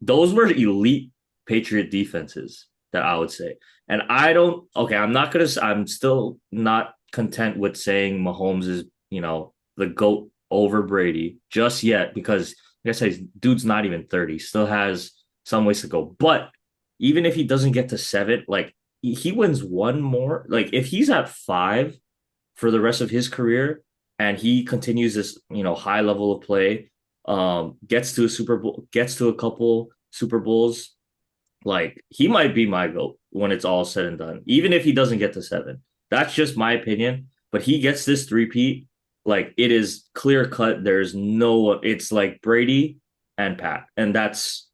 those were elite Patriot defenses that I would say. And I don't, okay, I'm still not content with saying Mahomes is, the GOAT over Brady just yet because, like I said, dude's not even 30, still has some ways to go. But even if he doesn't get to 7, like he wins one more, like if he's at 5 for the rest of his career and he continues this, high level of play, gets to a Super Bowl, gets to a couple Super Bowls, like he might be my GOAT when it's all said and done, even if he doesn't get to 7. That's just my opinion. But he gets this three-peat, like it is clear cut. There's no, it's like Brady and Pat, and that's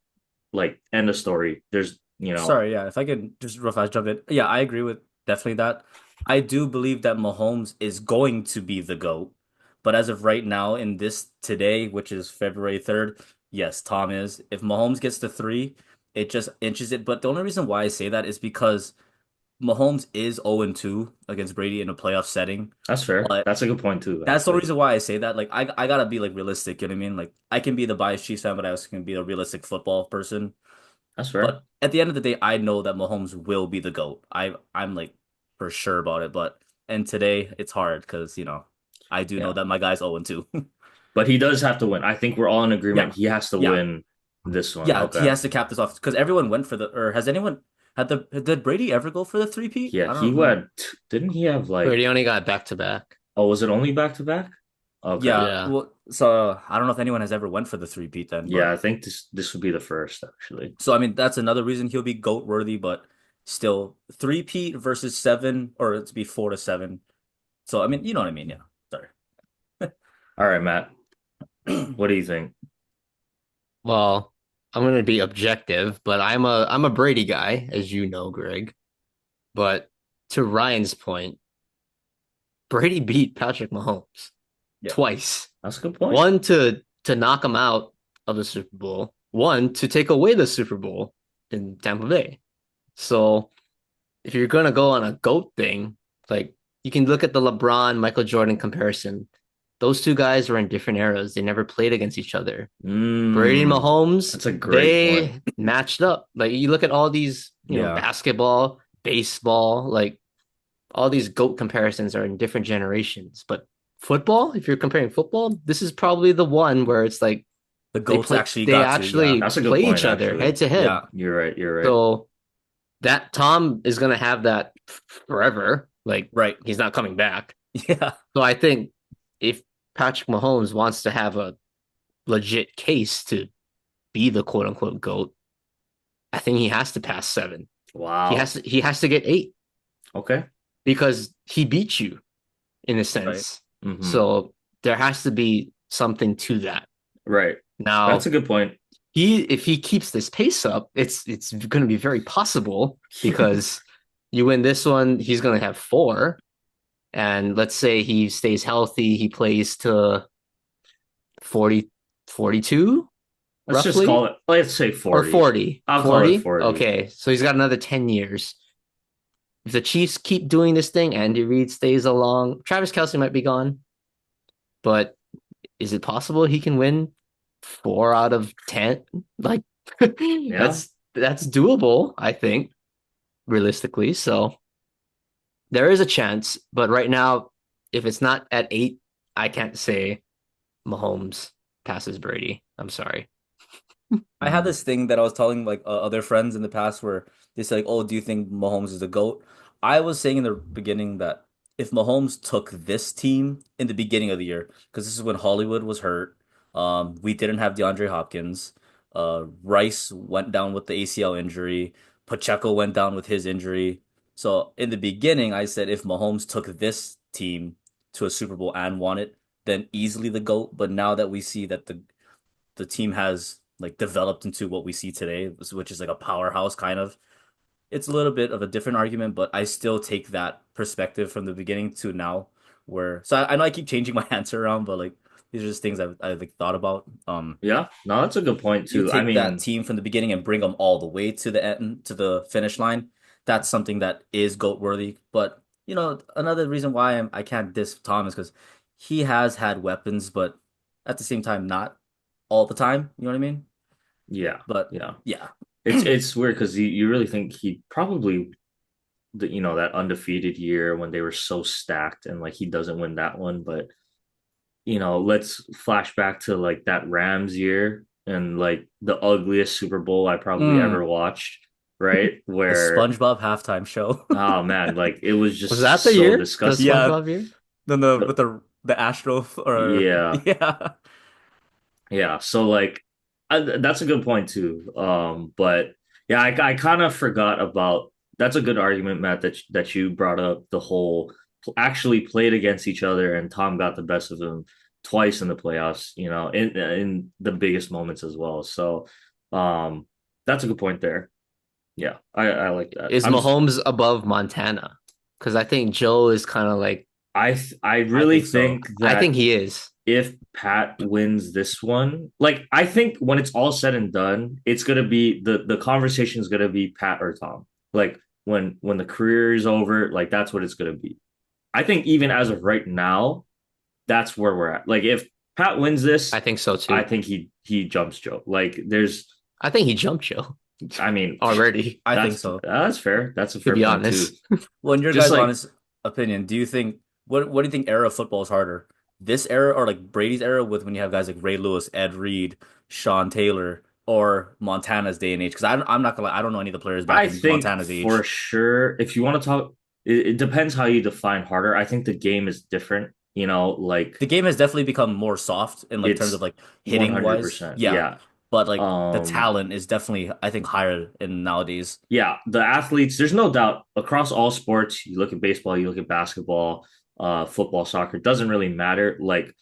like end of story. There's, Sorry, yeah, if I could just real fast jump in. Yeah, I agree with definitely that. I do believe that Mahomes is going to be the GOAT. But as of right now, in this today, which is February 3rd, yes, Tom is. If Mahomes gets to 3, it just inches it. But the only reason why I say that is because Mahomes is 0-2 against Brady in a playoff setting. that's fair. But That's a good point too, that's the actually. reason why I say that. Like, I gotta be like realistic, you know what I mean? Like, I can be the biased Chiefs fan, but I also can be a realistic football person. That's fair. But at the end of the day, I know that Mahomes will be the GOAT. I'm like for sure about it. But and today it's hard because I do know Yeah. that my guy's 0-2. But he does have to win. I think we're all in agreement. Yeah, He has to yeah, win this one. yeah. He Okay. has to cap this off because everyone went for the. Or has anyone did Brady ever go for the three-peat? Yeah, I he don't remember. had, didn't he have Brady like, only got back to back. oh, was it only back to back? Okay. Yeah, Yeah. well, so I don't know if anyone has ever went for the three-peat then, Yeah, but I think this would be the first actually. so I mean that's another reason he'll be GOAT worthy, but still three-peat versus 7, or it's be 4-7. So I mean, you know what I mean? Yeah. Sorry. All right, Matt. What do you think? Well, I'm gonna be objective, but I'm a Brady guy, as you know, Greg. But to Ryan's point, Brady beat Patrick Mahomes Yeah. twice. That's a good point. One to knock him out of the Super Bowl, one to take away the Super Bowl in Tampa Bay. So if you're gonna go on a GOAT thing, like you can look at the LeBron Michael Jordan comparison. Those two guys were in different eras. They never played against each other. Brady and Mm, Mahomes, that's a great point. they matched up. Like you look at all these, Yeah. basketball, baseball, like all these GOAT comparisons are in different generations. But football, if you're comparing football, this is probably the one where it's like The goats actually they got to, yeah. actually That's a good play point, each other actually. head to head. Yeah. You're right. You're right. So that Tom is gonna have that forever. Like Right. he's not coming back. Yeah. So I think if Patrick Mahomes wants to have a legit case to be the quote unquote GOAT, I think he has to pass seven. Wow. He has to get eight Okay. because he beat you in a Right. sense. Hmm. So there has to be something to that. Right. That's Now, a good point. if he keeps this pace up, it's going to be very possible because you win this one, he's going to have four. And let's say he stays healthy, he plays to 40, 42, Let's just roughly, call it, let's say or 40. 40. I'll call it 40? 40. Okay, so he's got another 10 years. If the Chiefs keep doing this thing, Andy Reid stays along, Travis Kelce might be gone, but is it possible he can win 4 out of 10? Like Yeah. that's doable, I think, realistically. So there is a chance, but right now, if it's not at eight, I can't say Mahomes passes Brady. I'm sorry. I had this thing that I was telling like other friends in the past where they said like, "Oh, do you think Mahomes is the GOAT?" I was saying in the beginning that if Mahomes took this team in the beginning of the year, because this is when Hollywood was hurt, we didn't have DeAndre Hopkins, Rice went down with the ACL injury, Pacheco went down with his injury. So in the beginning, I said if Mahomes took this team to a Super Bowl and won it, then easily the GOAT. But now that we see that the team has like developed into what we see today, which is like a powerhouse kind of. It's a little bit of a different argument, but I still take that perspective from the beginning to now. Where so I know I keep changing my answer around, but like these are just things I've like thought about. Yeah. No, that's a good point, You too. I take that mean, team from the beginning and bring them all the way to the end to the finish line. That's something that is GOAT worthy. But another reason why I can't diss Tom is because he has had weapons, but at the same time, not all the time. You know what I mean? yeah. But Yeah. yeah, It's weird because you really think he probably, that undefeated year when they were so stacked and like he doesn't win that one. But, let's flash back to like that Rams year and like the ugliest Super Bowl I probably mm, ever watched, right? the Where, SpongeBob halftime show. oh man, like it was Was just that the so year? The disgusting. Yeah, SpongeBob year? then the The- with the Astro or yeah. yeah. Yeah, so like that's a good point too. But yeah, I kind of forgot about that's a good argument, Matt, that you brought up the whole actually played against each other and Tom got the best of him twice in the playoffs, in the biggest moments as well. So um that's a good point there. Yeah, I like that. Is Mahomes above Montana? Because I think Joe is kind of like I I really think so. think I think that he is. if Pat wins this one, like I think when it's all said and done, it's gonna be the conversation is gonna be Pat or Tom. Like when the career is over, like that's what it's gonna be. I think even as of right now, that's where we're at. Like if Pat wins I this, think so I too. think he jumps Joe. Like there's, I think he jumped Joe I mean, already, I think that's so. that's fair. That's a to fair be point too. honest. Well, in your Just guys' like honest opinion, do you think what do you think era of football is harder? This era or like Brady's era with when you have guys like Ray Lewis, Ed Reed, Sean Taylor, or Montana's day and age? Because I'm not gonna lie, I don't know any of the players back I in think Montana's for age. sure, if you want to talk, it depends how you define harder. I think the game is different. Like The game has definitely become more soft in like terms of it's like hitting wise. 100%. Yeah. Yeah. But like the Um, talent is definitely I think higher in nowadays. yeah, the athletes, there's no doubt across all sports, you look at baseball, you look at basketball, football, soccer, it doesn't really matter. Like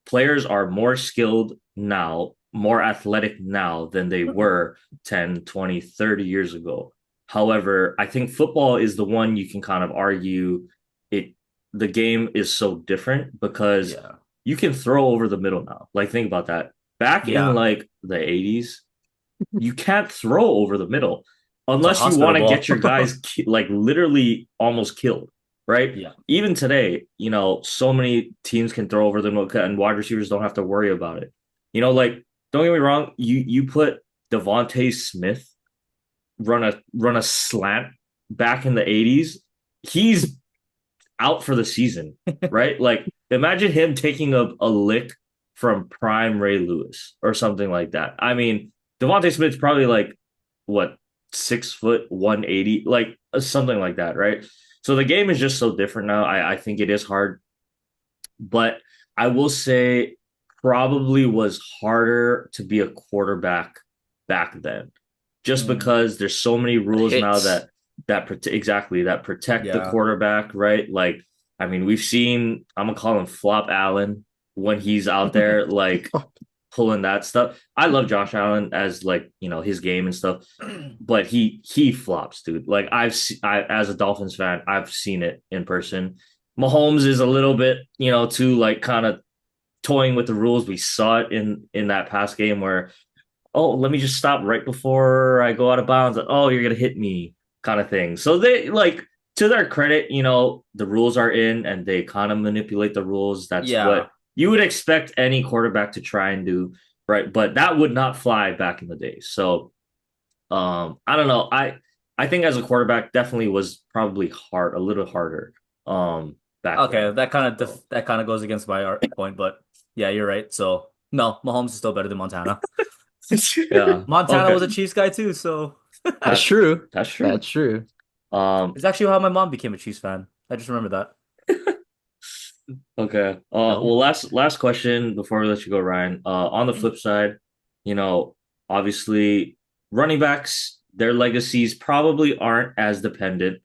players are more skilled now more athletic now than they were 10, 20, 30 years ago. However, I think football is the one you can kind of argue it the game is so different because Yeah. you can throw over the middle now. Like think about that. Back in Yeah. like the 80s, you can't throw over the middle It's a unless you hospital want to ball. get your guys like literally almost killed, right? Yeah. Even today, so many teams can throw over the middle and wide receivers don't have to worry about it. Like don't get me wrong, you put Devontae Smith run a slant back in the 80s, he's out for the season, right? Like imagine him taking a lick from prime Ray Lewis or something like that. I mean, Devontae Smith's probably like what 6 foot 180, like something like that, right? So the game is just so different now. I think it is hard, but I will say probably was harder to be a quarterback back then, just Mm. because there's so many The rules now hits. that protect the Yeah. quarterback, right? Like, I mean, we've seen I'm gonna call him Flop Allen when he's out there like pulling that stuff. I love Josh Allen as like his game and stuff, but he flops, dude. Like as a Dolphins fan, I've seen it in person. Mahomes is a little bit, too like kind of toying with the rules. We saw it in that past game where, oh, let me just stop right before I go out of bounds. Like, oh, you're gonna hit me, kind of thing. So they like to their credit, the rules are in and they kind of manipulate the rules. That's what Yeah. you would expect any quarterback to try and do, right? But that would not fly back in the day. So I don't know. I think as a quarterback, definitely was probably a little harder back Okay, then. So that kind of goes against my point, but yeah, you're right. So no, Mahomes is still better than Montana. yeah. Montana Okay. was a Chiefs guy too, so That's That's true. that's true. That's true. Um it's actually how my mom became a Chiefs fan. I just remember that. okay. No. Well, last question before we let you go, Ryan. On the flip side, you know, obviously running backs, their legacies probably aren't as dependent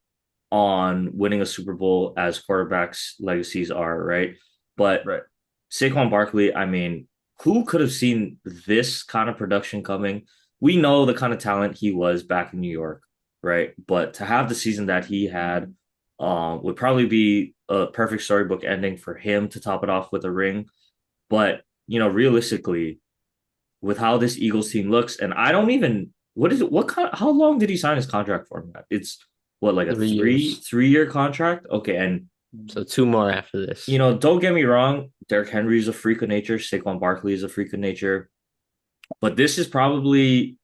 on winning a Super Bowl as quarterbacks' legacies are, right? But Right. Saquon Barkley, I mean, who could have seen this kind of production coming? We know the kind of talent he was back in New York, right? But to have the season that he had would probably be a perfect storybook ending for him to top it off with a ring. But, realistically, with how this Eagles team looks, and I don't even what is it? How long did he sign his contract for, Matt? It's what, like a 3 years. 3 year contract? Okay, and So two more after this. don't get me wrong, Derrick Henry is a freak of nature, Saquon Barkley is a freak of nature, but this is probably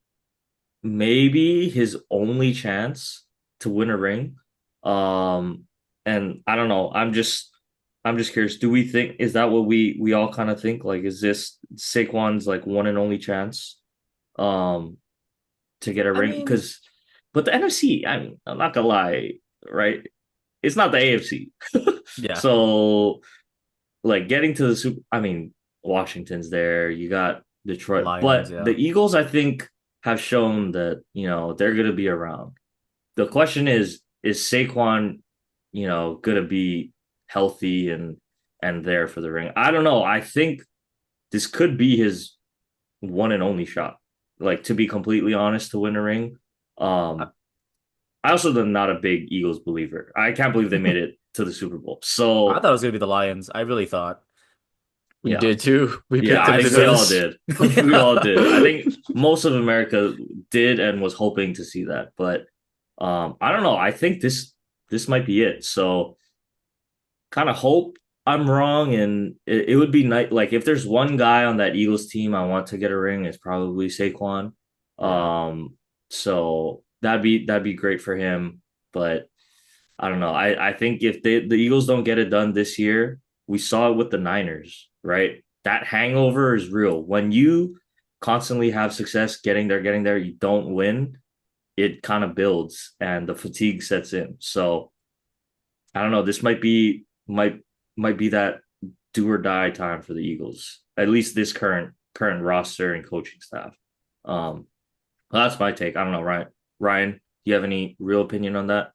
maybe his only chance to win a ring. Um, and I don't know. I'm just curious. Do we think is that what we all kind of think? Like, is this Saquon's like one and only chance um to get a I ring? mean, But the NFC, I mean, I'm not gonna lie, right? It's not the AFC. yeah, So like getting to the Super, I mean, Washington's there, you got Detroit, Lions, but the yeah. Eagles, I think, have shown that, they're going to be around. The question is Saquon, going to be healthy and there for the ring? I don't know. I think this could be his one and only shot. Like to be completely honest, to win a ring. I, Um, I also am not a big Eagles believer. I can't believe they made it to the Super Bowl. I So thought it was gonna be the Lions. I really thought. We yeah, did too. We Yeah, picked them I to think go we to all this. did. We Yeah. all did. I think most of America did and was hoping to see that. But I don't know. I think this might be it. So kind of hope I'm wrong, and it would be nice. Like if there's one guy on that Eagles team I want to get a ring, it's probably Saquon. Yeah. So that'd be great for him. But I don't know. I think if the Eagles don't get it done this year, we saw it with the Niners, right? That hangover is real. When you constantly have success getting there, you don't win, it kind of builds and the fatigue sets in. So I don't know. This might be that do or die time for the Eagles. At least this current roster and coaching staff. Um, well, that's my take. I don't know, Ryan. Ryan, do you have any real opinion on that?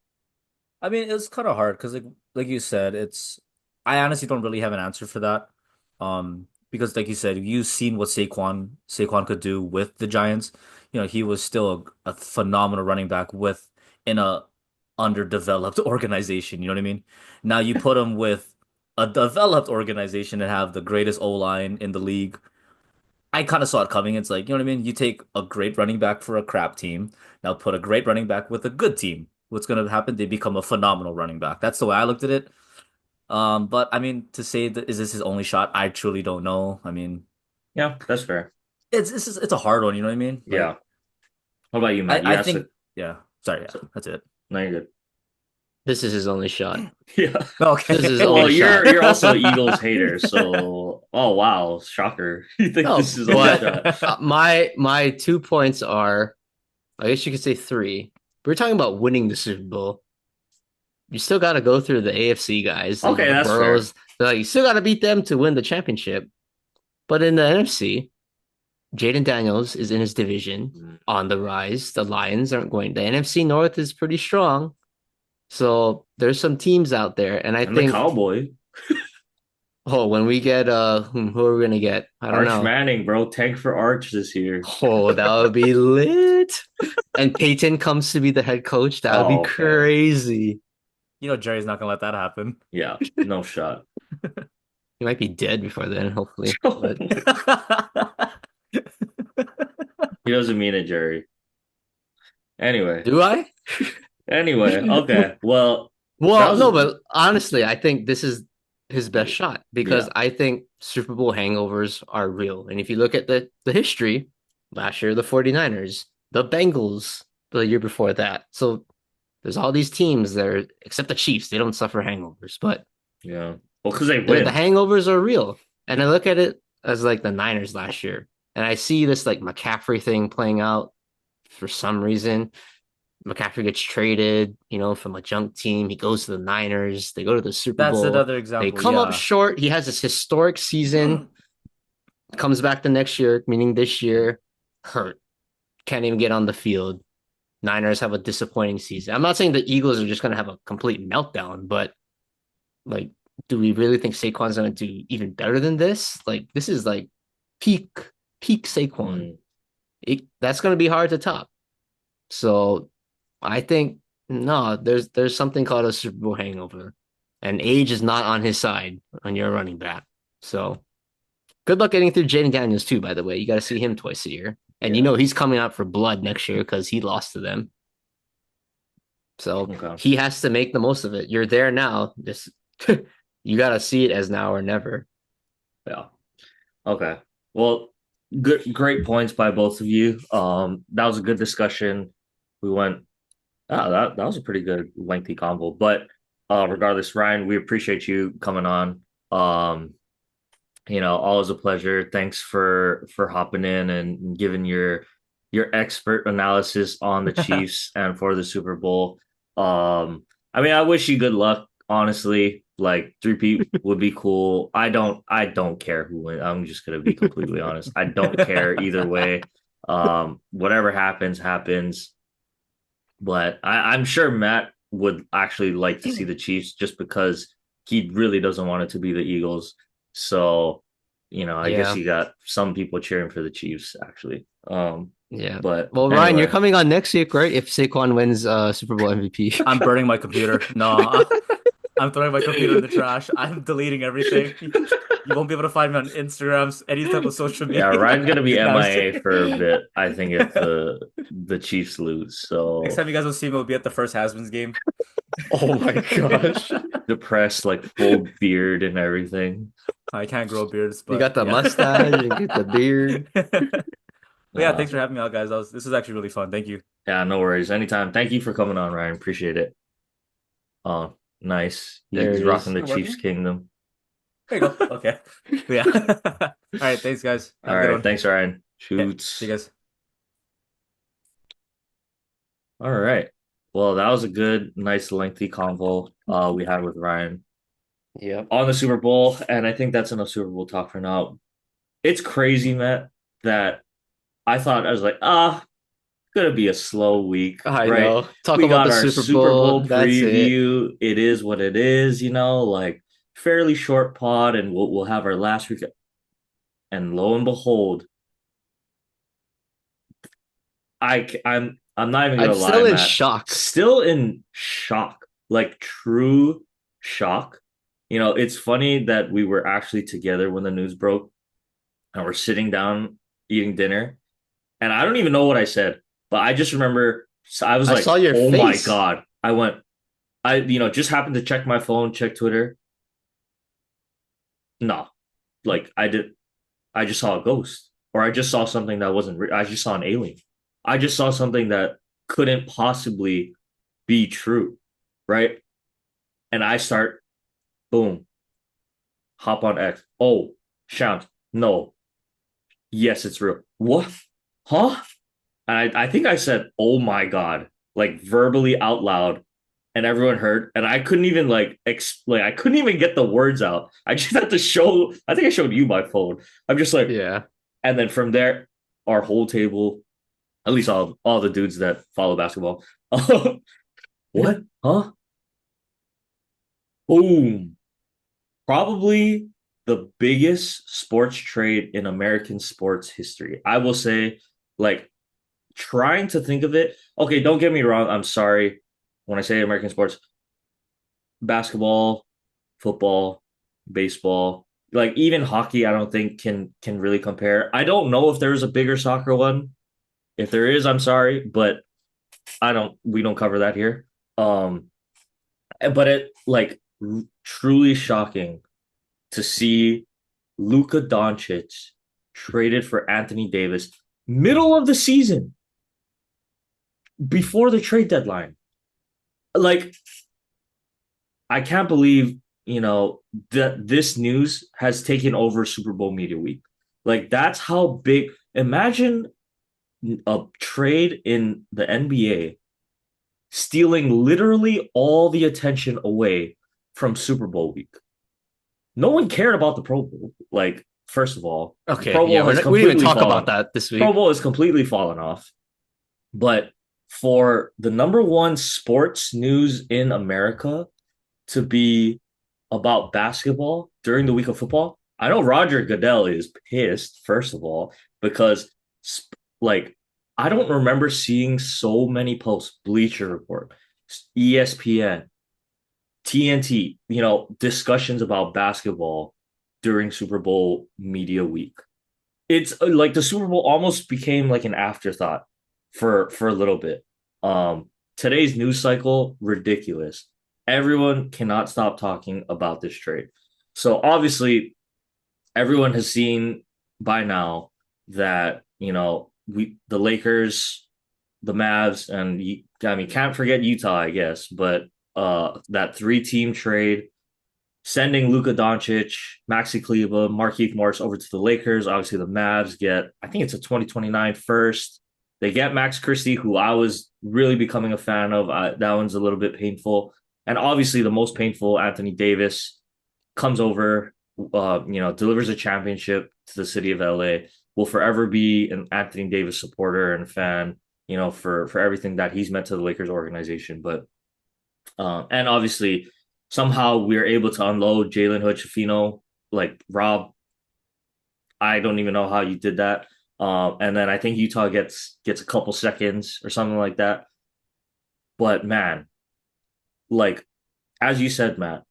I mean, it's kind of hard because like you said, it's I honestly don't really have an answer for that. because like you said, you've seen what Saquon could do with the Giants. He was still a phenomenal running back with in a underdeveloped organization. You know what I mean? Now you put him with a developed organization and have the greatest O line in the league. I kind of saw it coming. It's like, you know what I mean? You take a great running back for a crap team. Now put a great running back with a good team. What's going to happen? They become a phenomenal running back. That's the way I looked at it. But I mean, to say that is this his only shot? I truly don't know. I mean, Yeah, that's fair. it's a hard one. You know what I mean? Yeah. Like, What about you, Matt? You I asked think, it. yeah. Sorry, yeah, So, that's it. no, you're good. This is his only shot. Yeah. This is his Okay. Well, only you're shot. you're also an Eagles hater, so oh wow, shocker. You think this No, is only but shot? my 2 points are, I guess you could say three. We're talking about winning the Super Bowl. You still got to go through the AFC guys, Okay, the that's fair. Burrows. Like, you still got to beat them to win the championship. But in the NFC, Jaden Daniels is in his division Mm. on the rise. The Lions aren't going. The NFC North is pretty strong. So there's some teams out there, and I And the think, Cowboy, oh, when we get who are we gonna get? I don't Arch know. Manning, bro, tank for Arch this year. Oh, that would be lit. And Peyton comes to be the head coach. That would be Oh, okay. crazy. Jerry's not gonna let that happen. Yeah, no shot. He might be dead before then, hopefully. But He doesn't mean it, Jerry. Anyway, do I? okay. Well, that Well, was no, but honestly, I think this is his best shot because yeah, I think Super Bowl hangovers are real. And if you look at the history, last year the 49ers, the Bengals the year before that. So there's all these teams there, except the Chiefs, they don't suffer hangovers, but yeah. Well, because they the win. hangovers are real. And I look at it as like the Niners last year. And I see this like McCaffrey thing playing out for some reason. McCaffrey gets traded, from a junk team. He goes to the Niners. They go to the Super That's Bowl. another They example. come up Yeah. short. He has this historic season, comes back the next year, meaning this year, hurt. Can't even get on the field. Niners have a disappointing season. I'm not saying the Eagles are just going to have a complete meltdown, but like, do we really think Saquon's going to do even better than this? Like, this is like peak, peak Saquon. Mm, That's going to be hard to top. So I think no, there's something called a Super Bowl hangover, and age is not on his side when you're a running back. So good luck getting through Jaden Daniels too. By the way, you got to see him twice a year, and yeah. he's coming out for blood next year because he lost to them. So Okay. he has to make the most of it. You're there now. Just you got to see it as now or never. Yeah. Okay. Well, great points by both of you. That was a good discussion. We went. That was a pretty good lengthy convo. But regardless, Ryan, we appreciate you coming on. Always a pleasure. Thanks for hopping in and giving your expert analysis on the Chiefs and for the Super Bowl. I mean, I wish you good luck, honestly. Like three-peat would be cool. I don't care who wins. I'm just gonna be completely honest. I don't care either way. Whatever happens, happens. But I'm sure Matt would actually like to see the Chiefs just because he really doesn't want it to be the Eagles. So, I guess Yeah, you got some people cheering for the Chiefs actually. yeah. But Well, Ryan, you're anyway, coming on next week, right? If Saquon wins Super Bowl MVP. I'm burning my computer. No, I'm throwing my computer in the trash. I'm deleting everything. You won't be able to find me on Instagram, any type of social yeah, Ryan's media. gonna be No, I'm just MIA kidding. for a bit, I think, if the Chiefs lose. Next So time you guys will see me, will be at the first Hasman's game. Oh my gosh. depressed, like full beard and everything. I can't grow beards, You but got the yeah. mustache, you get the beard. But yeah, Uh, thanks for having me out, guys. This was actually really fun. Thank you. yeah, no worries. Anytime. Thank you for coming on, Ryan. Appreciate it. Oh, nice. There He's it rocking is. the Is it Chiefs working? Kingdom. There you go. Okay. But yeah. All right. Thanks, guys. All Have a good right. one. Thanks, Ryan. Okay. See you Shoots. guys. All right. Well, that was a good, nice, lengthy convo we had with Ryan Yep. on the Super Bowl. And I think that's enough Super Bowl talk for now. It's crazy, Matt, that I was like, gonna be a slow week, I right? know. Talk We about got the our Super Super Bowl. Bowl That's it. preview. It is what it is, like fairly short pod, and we'll have our last week. And lo and behold, I'm not even I'm gonna lie, still in Matt. shock. Still in shock, like true shock. It's funny that we were actually together when the news broke, and we're sitting down eating dinner, and I don't even know what I said, but I just remember I was I like, saw your "Oh my face. God!" Just happened to check my phone, check Twitter. No, like I just saw a ghost, or I just saw something that wasn't real. I just saw an alien. I just saw something that couldn't possibly be true, right? And I start, boom, hop on X. Oh, shout, no, yes, it's real. What? Huh? I think I said, oh my God, like verbally out loud, and everyone heard, and I couldn't even like explain. I couldn't even get the words out. I just had to show. I think I showed you my phone. I'm just like, Yeah. and then from there, our whole table, at least all the dudes that follow basketball, what? Huh? Boom. Probably the biggest sports trade in American sports history. I will say, like, trying to think of it. Okay, don't get me wrong. I'm sorry when I say American sports, basketball, football, baseball, like even hockey, I don't think can really compare. I don't know if there's a bigger soccer one. If there is, I'm sorry, but we don't cover that here. Um, but it like truly shocking to see Luka Doncic traded for Anthony Davis middle of the season before the trade deadline. Like, I can't believe, that this news has taken over Super Bowl media week. Like, that's how big. Imagine a trade in the NBA stealing literally all the attention away from Super Bowl week. No one cared about the Pro Bowl. Like, first of all, the Okay. Pro Yeah. Bowl has We didn't even completely talk about fallen. that this Pro week. Bowl has completely fallen off. But for the number one sports news in America to be about basketball during the week of football, I know Roger Goodell is pissed, first of all, because like I don't remember seeing so many posts, Bleacher Report, ESPN, TNT, discussions about basketball during Super Bowl media week. It's like the Super Bowl almost became like an afterthought for a little bit. Today's news cycle ridiculous. Everyone cannot stop talking about this trade. So obviously, everyone has seen by now that we the Lakers, the Mavs, and I mean can't forget Utah, I guess, but that three-team trade sending Luka Doncic, Maxi Kleber, Markieff Morris over to the Lakers. Obviously, the Mavs get, I think it's a 2029 first. They get Max Christie, who I was really becoming a fan of. That one's a little bit painful. And obviously, the most painful, Anthony Davis comes over, delivers a championship to the city of LA. Will forever be an Anthony Davis supporter and fan, for everything that he's meant to the Lakers organization. But and obviously, somehow we are able to unload Jalen Hood-Schifino. Like Rob, I don't even know how you did that. And then I think Utah gets a couple seconds or something like that. But man, like as you said, Matt,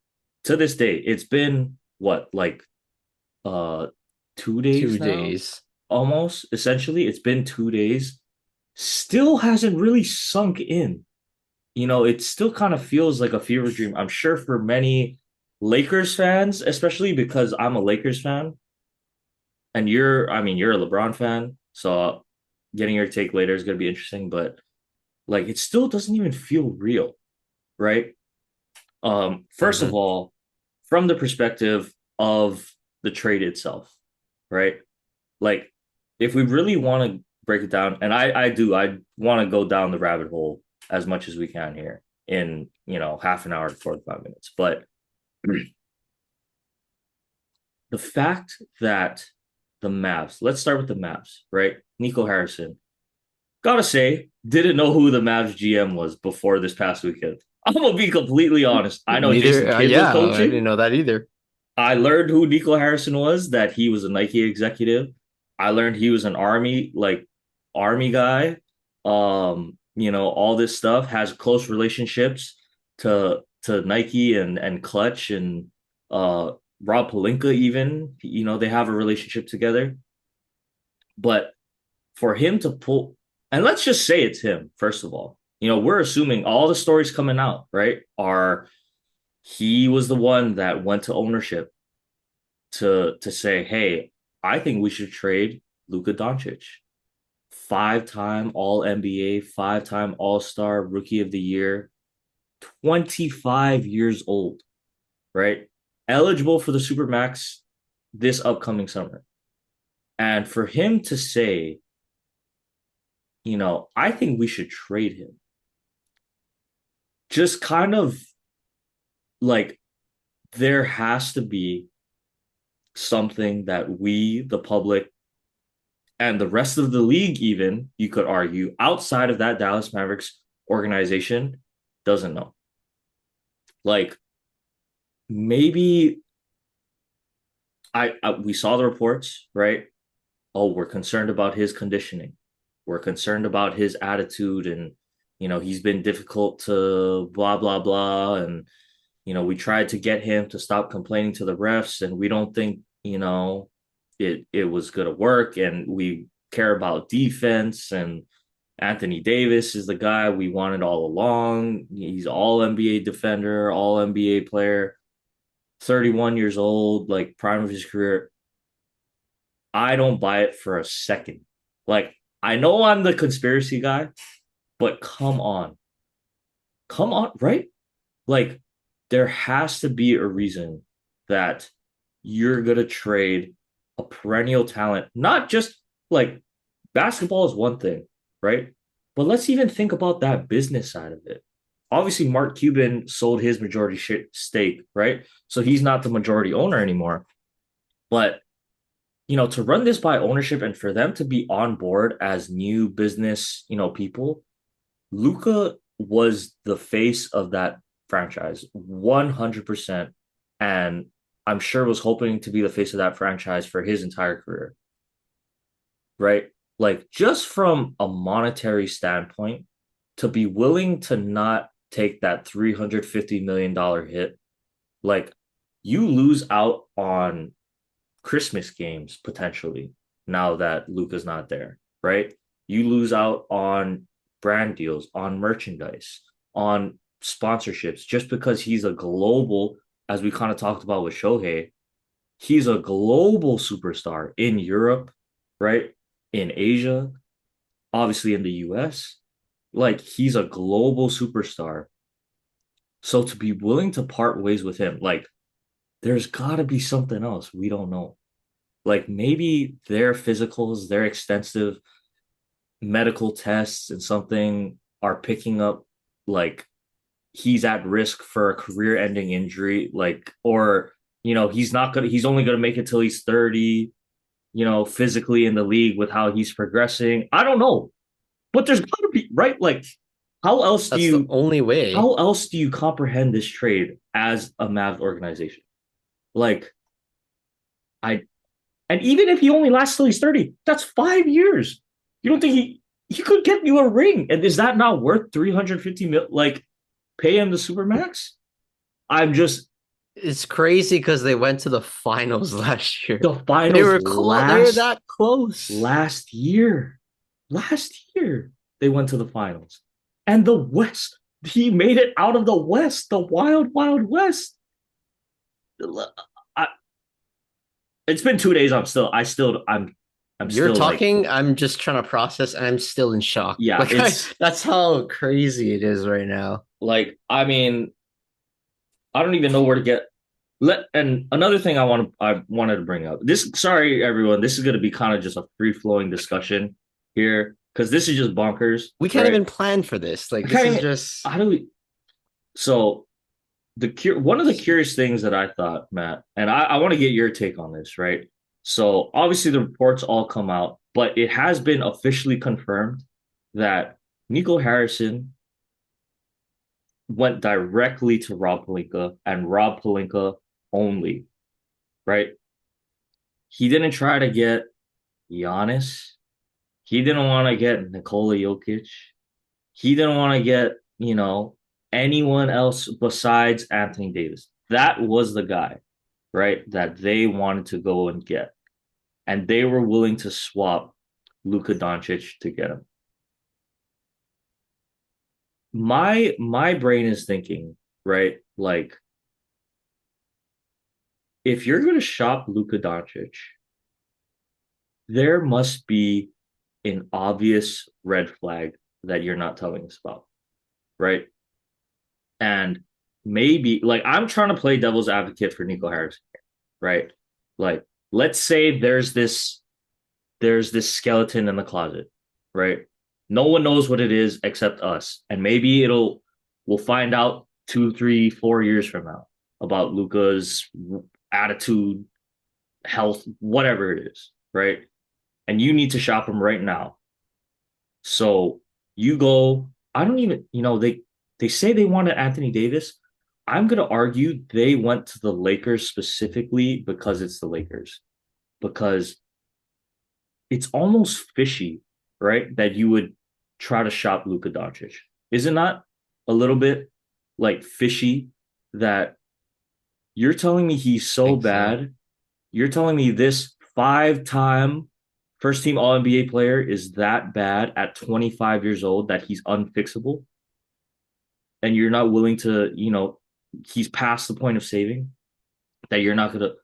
to this day, it's been what, like uh 2 days Two now? days. Almost, essentially. It's been 2 days. Still hasn't really sunk in. It still kind of feels like a fever dream. I'm sure for many Lakers fans, especially because I'm a Lakers fan, and you're a LeBron fan, so getting your take later is gonna be interesting. But like, it still doesn't even feel real, right? First of Hmm. all, from the perspective of the trade itself, right? Like, if we really want to break it down, and I want to go down the rabbit hole as much as we can here in half an hour to 45 minutes. But the fact that the Mavs, let's start with the Mavs, right? Nico Harrison, gotta say, didn't know who the Mavs GM was before this past weekend. I'm gonna be completely honest. I know Jason Neither. Kidd was Yeah, I didn't coaching. know that either. I learned who Nico Harrison was, that he was a Nike executive. I learned he was an army guy. All this stuff has close relationships to Nike and Clutch and uh Rob Pelinka even. They have a relationship together. But for him to pull, and let's just say it's him, first of all. We're assuming all the stories coming out, right, are he was the one that went to ownership to say, hey, I think we should trade Luka Doncic. 5-time All NBA, 5-time All Star, Rookie of the Year, 25 years old, right? Eligible for the Supermax this upcoming summer. And for him to say, I think we should trade him, just kind of like there has to be something that we, the public, and the rest of the league, even you could argue, outside of that Dallas Mavericks organization, doesn't know. Like maybe we saw the reports, right? Oh, we're concerned about his conditioning. We're concerned about his attitude, and he's been difficult to blah blah blah, and we tried to get him to stop complaining to the refs, and we don't think it was going to work, and we care about defense, and Anthony Davis is the guy we wanted all along. He's all NBA defender, all NBA player, 31 years old, like prime of his career. I don't buy it for a second. Like, I know I'm the conspiracy guy, but come on. Come on, right? Like, there has to be a reason that you're going to trade a perennial talent, not just like basketball is one thing, right? But let's even think about that business side of it. Obviously, Mark Cuban sold his majority stake, right? So he's not the majority owner anymore. But, to run this by ownership and for them to be on board as new business, people, Luka was the face of that franchise 100%. And I'm sure was hoping to be the face of that franchise for his entire career, right? Like, just from a monetary standpoint, to be willing to not take that $350 million hit, like, you lose out on Christmas games potentially now that Luka's not there, right? You lose out on brand deals, on merchandise, on sponsorships, just because he's a global, as we kind of talked about with Shohei, he's a global superstar in Europe, right? In Asia, obviously in the US. Like, he's a global superstar. So to be willing to part ways with him, like, there's got to be something else we don't know. Like, maybe their physicals, their extensive medical tests and something are picking up, like, he's at risk for a career-ending injury, like, or he's only gonna make it till he's 30, physically in the league with how he's progressing. I don't know. But there's gotta be, right? Like, how else do That's the you only way. how else do you comprehend this trade as a Mavs organization? Like, I and even if he only lasts till he's 30, that's 5 years. You don't think he could get you a ring? And is that not worth 350 mil? Like, pay him the super max? I'm just It's crazy because they went to the finals last year. the They finals were close. They were last that close. last year. Last year they went to the finals. And the West, he made it out of the West, the wild, wild West. I, it's been 2 days. I'm You're still like, talking, I'm just trying to process, and I'm still in shock. yeah, That's how crazy it is right now. like, I mean, I don't even know where to get. And another thing I wanted to bring up. This, sorry everyone, this is going to be kind of just a free flowing discussion here because this is just bonkers. We can't right? even plan for this. Like, I this can't is even. just. How do we? So one of the curious things that I thought, Matt, and I want to get your take on this, right? So obviously the reports all come out, but it has been officially confirmed that Nico Harrison went directly to Rob Pelinka and Rob Pelinka only right? He didn't try to get Giannis. He didn't want to get Nikola Jokic. He didn't want to get, anyone else besides Anthony Davis. That was the guy, right, that they wanted to go and get. And they were willing to swap Luka Doncic to get him. My brain is thinking, right? Like, if you're gonna shop Luka Doncic, there must be an obvious red flag that you're not telling us about, right? And maybe like I'm trying to play devil's advocate for Nico Harris, right? Like, let's say there's this skeleton in the closet, right? No one knows what it is except us. And maybe we'll find out 2, 3, 4 years from now about Luca's attitude, health, whatever it is, right? And you need to shop him right now. So you go, I don't even, they say they wanted Anthony Davis. I'm gonna argue they went to the Lakers specifically because it's the Lakers. Because it's almost fishy, right? That you would try to shop Luka Doncic. Is it not a little bit like fishy that you're telling me he's I so think so. bad? You're telling me this 5-time first team All NBA player is that bad at 25 years old that he's unfixable? And you're not willing to, he's past the point of saving, that you're not going to.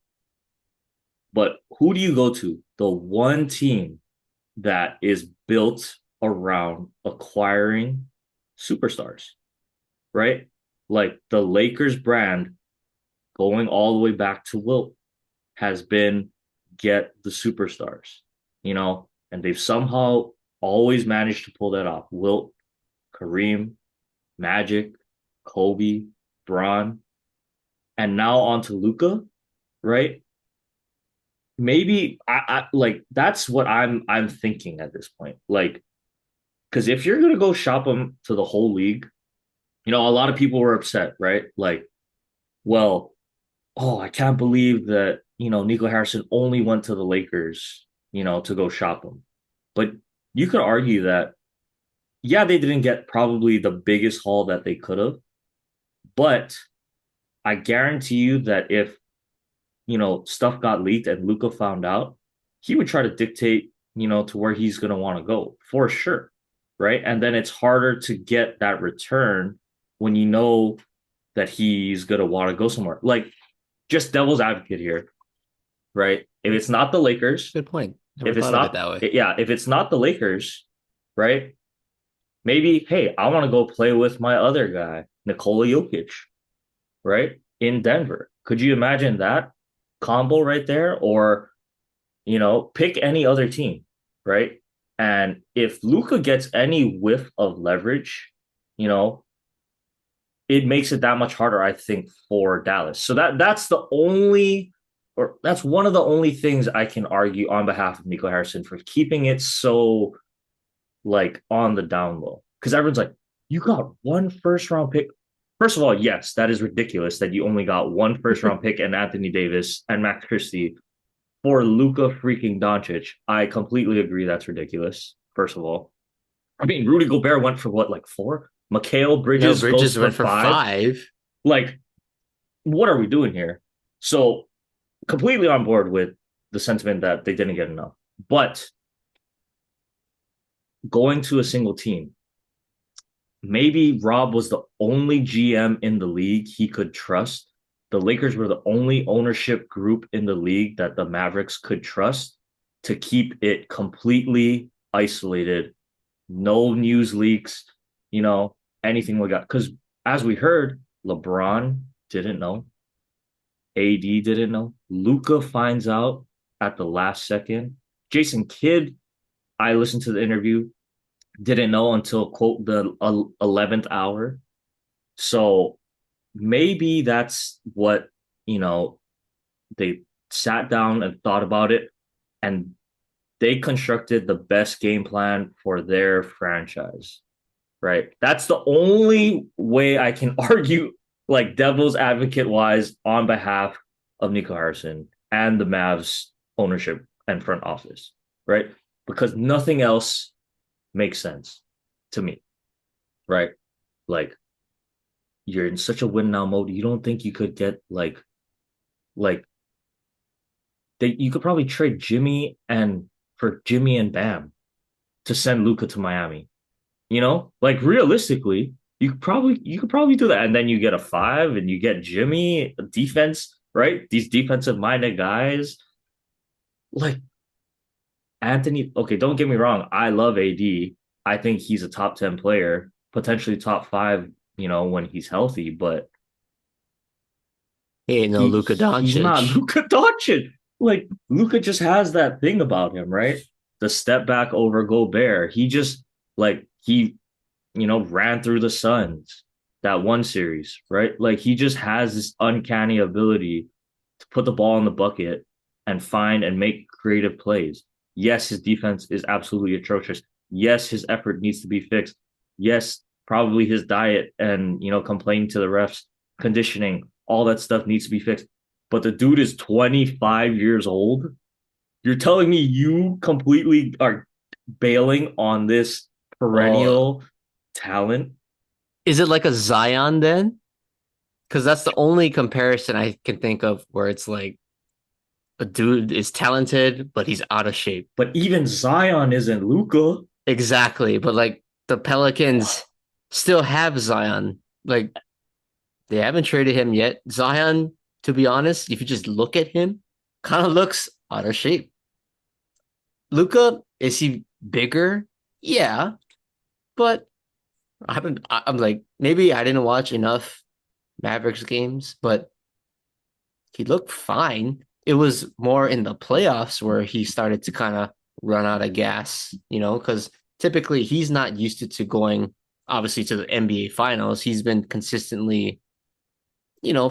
But who do you go to? The one team that is built around acquiring superstars, right? Like the Lakers brand going all the way back to Wilt has been get the superstars, and they've somehow always managed to pull that off. Wilt, Kareem, Magic, Kobe, Braun, and now on to Luka, right? Maybe I like that's what I'm thinking at this point. Like, because if you're gonna go shop them to the whole league, a lot of people were upset, right? Like, well, oh, I can't believe that Nico Harrison only went to the Lakers, to go shop him. But you could argue that yeah, they didn't get probably the biggest haul that they could have, but I guarantee you that if stuff got leaked and Luca found out, he would try to dictate, to where he's going to want to go for sure. Right. And then it's harder to get that return when you know that he's going to want to go somewhere. Like, just devil's advocate here. Right. If it's not the Lakers, Good point. Never if it's thought of it not, that way. yeah, if it's not the Lakers, right. Maybe, hey, I want to go play with my other guy, Nikola Jokic, right, in Denver. Could you imagine that combo right there? Or, pick any other team, right? And if Luka gets any whiff of leverage, you know, it makes it that much harder, I think, for Dallas. So that's the only, or that's one of the only things I can argue on behalf of Nico Harrison for keeping it so like on the down low. Because everyone's like, you got one first round pick. First of all, yes, that is ridiculous that you only got one first round pick and Anthony Davis and Max Christie for Luka freaking Doncic. I completely agree that's ridiculous. First of all, I mean, Rudy Gobert went for what, like 4? Mikal No, Bridges goes Bridges for went for 5. 5. Like, what are we doing here? So, completely on board with the sentiment that they didn't get enough. But going to a single team, maybe Rob was the only GM in the league he could trust. The Lakers were the only ownership group in the league that the Mavericks could trust to keep it completely isolated. No news leaks, anything like that. Because as we heard, LeBron didn't know. AD didn't know. Luka finds out at the last second. Jason Kidd, I listened to the interview, didn't know until quote the 11th hour. So maybe that's what, they sat down and thought about it and they constructed the best game plan for their franchise. Right. That's the only way I can argue, like devil's advocate wise, on behalf of Nico Harrison. and the Mavs ownership and front office, right? Because nothing else makes sense to me, right? Like you're in such a win now mode. You don't think you could get like you could probably trade Jimmy and for Jimmy and Bam to send Luka to Miami. You know, like realistically, you could probably do that, and then you get a five, and you get Jimmy defense, right? These defensive minded guys, like Anthony. Okay, don't get me wrong, I love AD. I think he's a top 10 player, potentially top five. You know, when he's healthy, but Hey, no, Luka he's not Doncic. Luka Doncic. Like Luka just has that thing about him, right? The step back over Gobert. He just like he ran through the Suns that one series, right? Like he just has this uncanny ability to put the ball in the bucket and find and make creative plays. Yes, his defense is absolutely atrocious. Yes, his effort needs to be fixed. Yes, probably his diet and complaining to the refs, conditioning, all that stuff needs to be fixed. But the dude is 25 years old. You're telling me you completely are bailing on this Well, perennial talent? is it like a Zion then? Because that's the only comparison I can think of where it's like a dude is talented, but he's out of shape. But even Zion isn't Luka. Exactly. But like the Pelicans still have Zion. Like they haven't traded him yet. Zion, to be honest, if you just look at him, kind of looks out of shape. Luka, is he bigger? Yeah, but I'm like, maybe I didn't watch enough Mavericks games, but he looked fine. It was more in the playoffs where he started to kind of run out of gas, because typically he's not used to going, obviously, to the NBA finals. He's been consistently,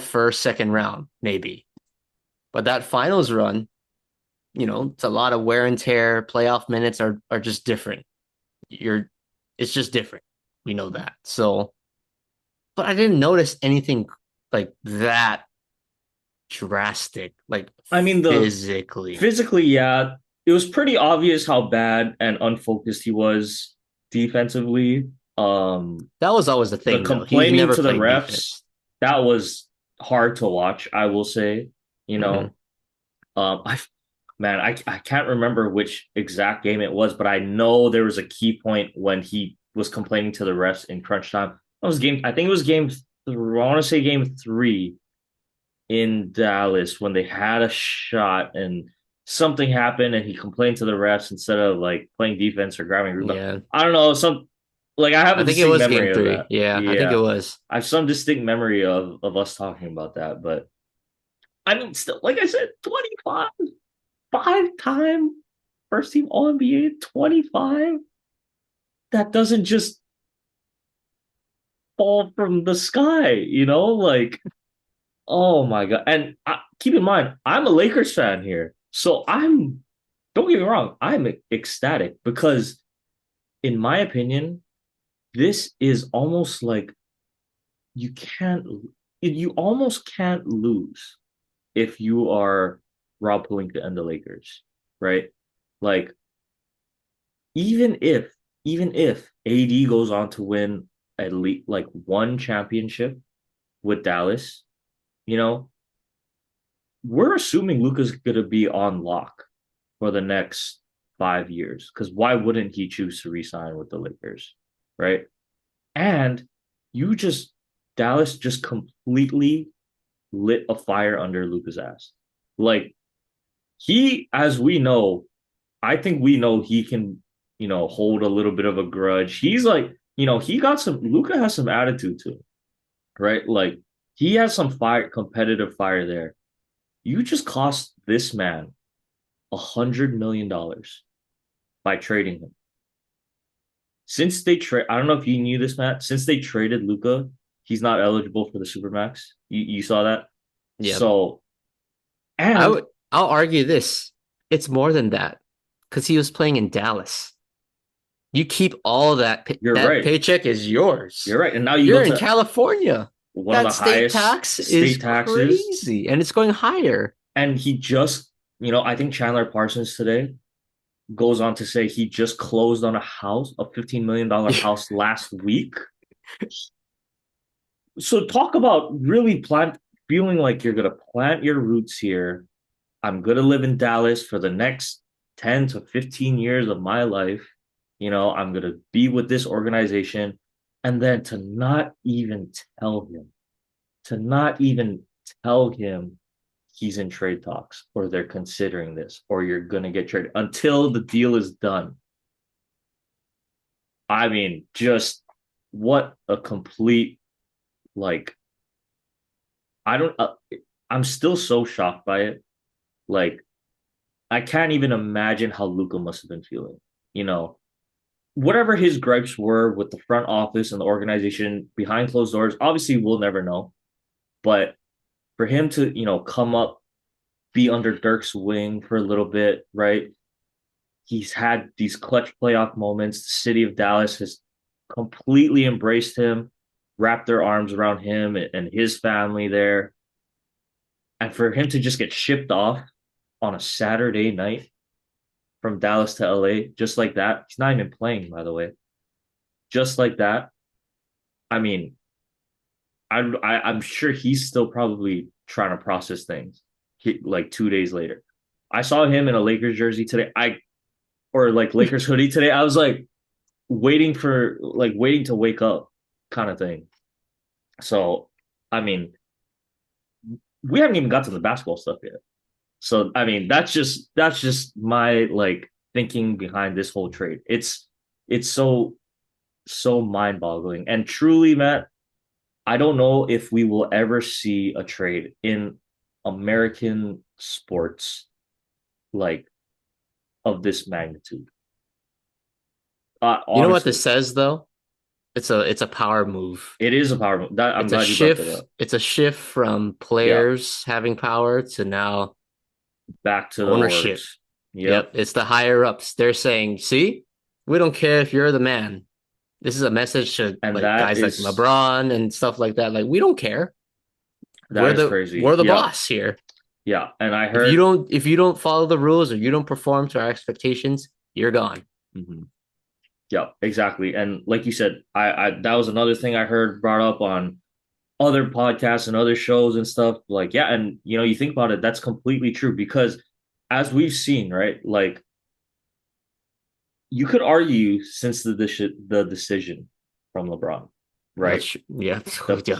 first, second round, maybe. But that finals run, it's a lot of wear and tear. Playoff minutes are just different. You're it's just different. We know that. So, but I didn't notice anything like that drastic, like I mean, the physically. physically, yeah, it was pretty obvious how bad and unfocused he was defensively. That was always the The thing, though. He complaining never to the played refs, defense. that was hard to watch, I will say. You Mhm. know, I man, I can't remember which exact game it was, but I know there was a key point when he was complaining to the refs in crunch time. That was game. I think it was game. I want to say game three in Dallas when they had a shot and something happened and he complained to the refs instead of like playing defense or grabbing a rebound. Yeah, I don't know. I have I a think it distinct was memory game of three. that. Yeah, I think it Yeah. was. I have some distinct memory of us talking about that. But I mean still like I said, 25, five-time first team All NBA, 25. That doesn't just fall from the sky, like oh my god! And keep in mind, I'm a Lakers fan here, so don't get me wrong, I'm ecstatic because, in my opinion, this is almost like you can't, you almost can't lose if you are Rob Pelinka and the Lakers, right? Like even if even if AD goes on to win at least like one championship with Dallas, you know, we're assuming Luka's gonna be on lock for the next 5 years. Because why wouldn't he choose to resign with the Lakers? Right. And you just Dallas just completely lit a fire under Luka's ass. Like as we know, I think we know he can, hold a little bit of a grudge. He's like, he got some Luka has some attitude to him, right? Like he has some fire, competitive fire there. You just cost this man $100 million by trading him. Since they trade, I don't know if you knew this, Matt. Since they traded Luka, he's not eligible for the supermax. You saw that. Yep. So I and would. I'll argue this. It's more than that because he was playing in Dallas. You keep all that. you're That right. paycheck is yours. You're right. And now you You're go in to California. one of the That state highest tax is state taxes, crazy, and it's going higher. And he just, I think Chandler Parsons today goes on to say he just closed on a $15 million house last week. So talk about really feeling like you're gonna plant your roots here. I'm gonna live in Dallas for the next 10 to 15 years of my life. I'm gonna be with this organization. And then to not even tell him he's in trade talks or they're considering this or you're gonna get traded until the deal is done. I mean, just what a complete like I don't I'm still so shocked by it. Like I can't even imagine how Luka must have been feeling. You know, whatever his gripes were with the front office and the organization behind closed doors, obviously we'll never know. But for him to, come up, be under Dirk's wing for a little bit, right? He's had these clutch playoff moments. The city of Dallas has completely embraced him, wrapped their arms around him and his family there. And for him to just get shipped off on a Saturday night from Dallas to LA, just like that. He's not even playing, by the way. Just like that. I mean, I'm sure he's still probably trying to process things. Like 2 days later, I saw him in a Lakers jersey today. Or like Lakers hoodie today. I was like waiting to wake up, kind of thing. So, I mean, we haven't even got to the basketball stuff yet. So, I mean, that's just my like thinking behind this whole trade. It's so mind-boggling. And truly, Matt, I don't know if we will ever see a trade in American sports like of this magnitude. You know what this Honestly, says though? It's a power move. it is a power move. I'm It's a glad you brought that shift. up. It's a shift from Yeah, players having power to now back to the ownership. orgs. Yep, Yep, it's the higher ups. They're saying, "See, we don't care if you're the man." This is a message to and like guys like LeBron and stuff like that. Like, we don't care. that is We're crazy. the Yeah, boss here. yeah. And I heard, If you don't follow the rules or you don't perform to our expectations, you're gone. mhm. Yeah, exactly. And like you said, I that was another thing I heard brought up on other podcasts and other shows and stuff. Like, yeah, and you think about it, that's completely true because as we've seen, right? Like you could argue since the decision from LeBron, right? That's yeah, The yeah,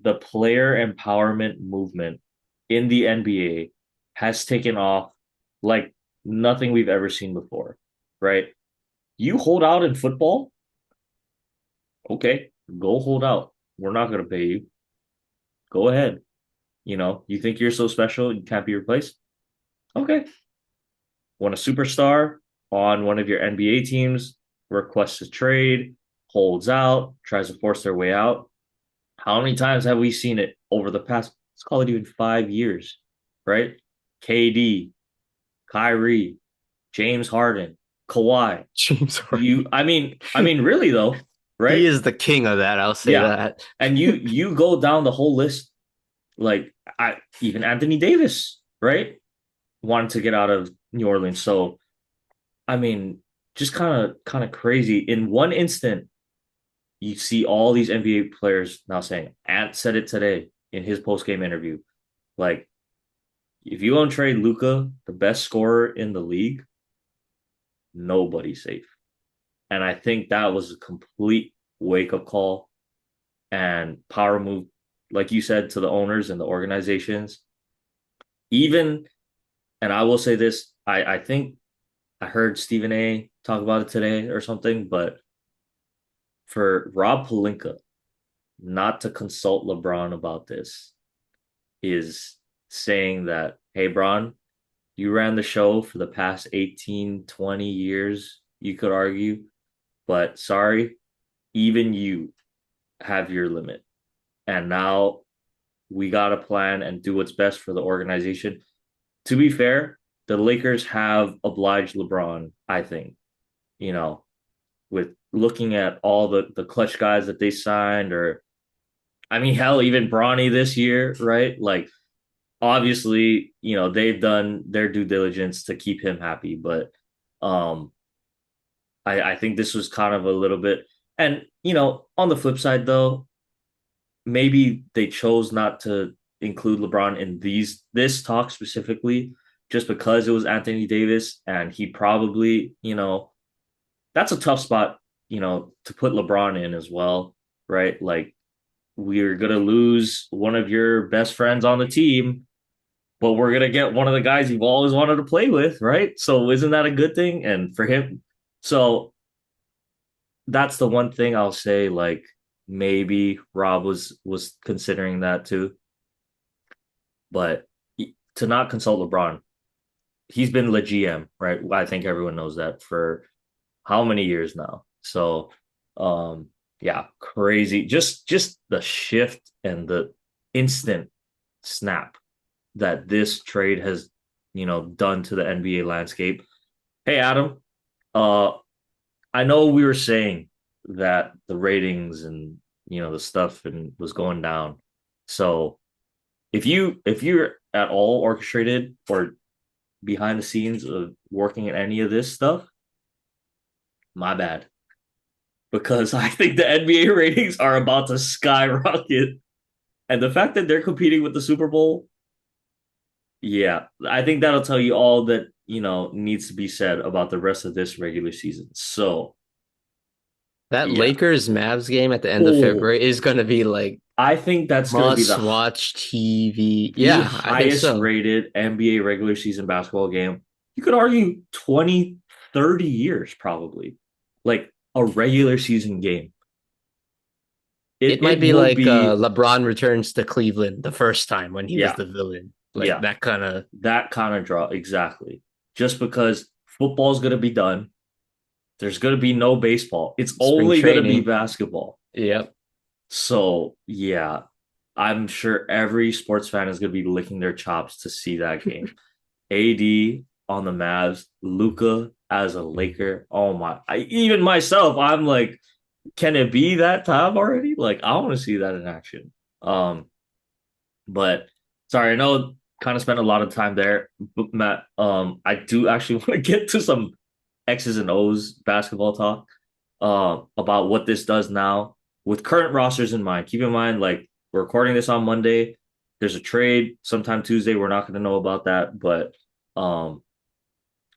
yeah. player empowerment movement in the NBA has taken off like nothing we've ever seen before, right? You hold out in football, okay, go hold out. We're not going to pay you. Go ahead. You think you're so special, you can't be replaced? Okay. When a superstar on one of your NBA teams requests a trade, holds out, tries to force their way out, how many times have we seen it over the past, let's call it even 5 years, right? KD, Kyrie, James Harden, Kawhi. James Harden. Really though, He right? is the king of that. I'll say Yeah. that. And you go down the whole list, like even Anthony Davis, right? Wanted to get out of New Orleans. So I mean, just kind of crazy. In one instant, you see all these NBA players now saying, Ant said it today in his post game interview. Like, if you don't trade Luka, the best scorer in the league, nobody's safe. And I think that was a complete wake up call and power move, like you said, to the owners and the organizations. Even, and I will say this, I think I heard Stephen A talk about it today or something, but for Rob Pelinka not to consult LeBron about this is saying that, hey, Bron, you ran the show for the past 18, 20 years, you could argue, but sorry, even you have your limit. And now we got to plan and do what's best for the organization. To be fair, the Lakers have obliged LeBron, I think, you know, with looking at all the clutch guys that they signed, or I mean, hell, even Bronny this year, right? Like obviously, they've done their due diligence to keep him happy, but um, I think this was kind of a little bit. And on the flip side, though, maybe they chose not to include LeBron in this talk specifically, just because it was Anthony Davis, and he probably, that's a tough spot, to put LeBron in as well, right? Like we're gonna lose one of your best friends on the team, but we're gonna get one of the guys you've always wanted to play with, right? So isn't that a good thing? And for him, so that's the one thing I'll say. Like maybe Rob was considering that too, but to not consult LeBron, he's been the GM, right? I think everyone knows that for how many years now. So, yeah, crazy. Just the shift and the instant snap that this trade has, done to the NBA landscape. Hey, Adam, uh, I know we were saying that the ratings and the stuff and was going down. So if you're at all orchestrated or behind the scenes of working at any of this stuff, my bad. Because I think the NBA ratings are about to skyrocket. And the fact that they're competing with the Super Bowl, yeah, I think that'll tell you all that, needs to be said about the rest of this regular season. So, That yeah. Lakers Mavs game at the end of Oh, February is going to be like I think that's going to be must watch TV. the Yeah, I think highest so. rated NBA regular season basketball game. You could argue 20, 30 years probably. Like a regular season game. It It might be will like be, LeBron returns to Cleveland the first time when he was yeah, the villain. Like yeah, that kind of that kind of draw. Exactly. Just because football's going to be done, there's going to be no baseball. It's spring only going to be training. basketball. Yep. So, yeah, I'm sure every sports fan is going to be licking their chops to see that game. AD on the Mavs, Luka as a Laker. Oh my! Even myself, I'm like, can it be that time already? Like, I want to see that in action. Um, but sorry, I know kind of spent a lot of time there, but Matt, I do actually want to get to some X's and O's basketball talk. About what this does now with current rosters in mind. Keep in mind, like we're recording this on Monday. There's a trade sometime Tuesday. We're not going to know about that, but um,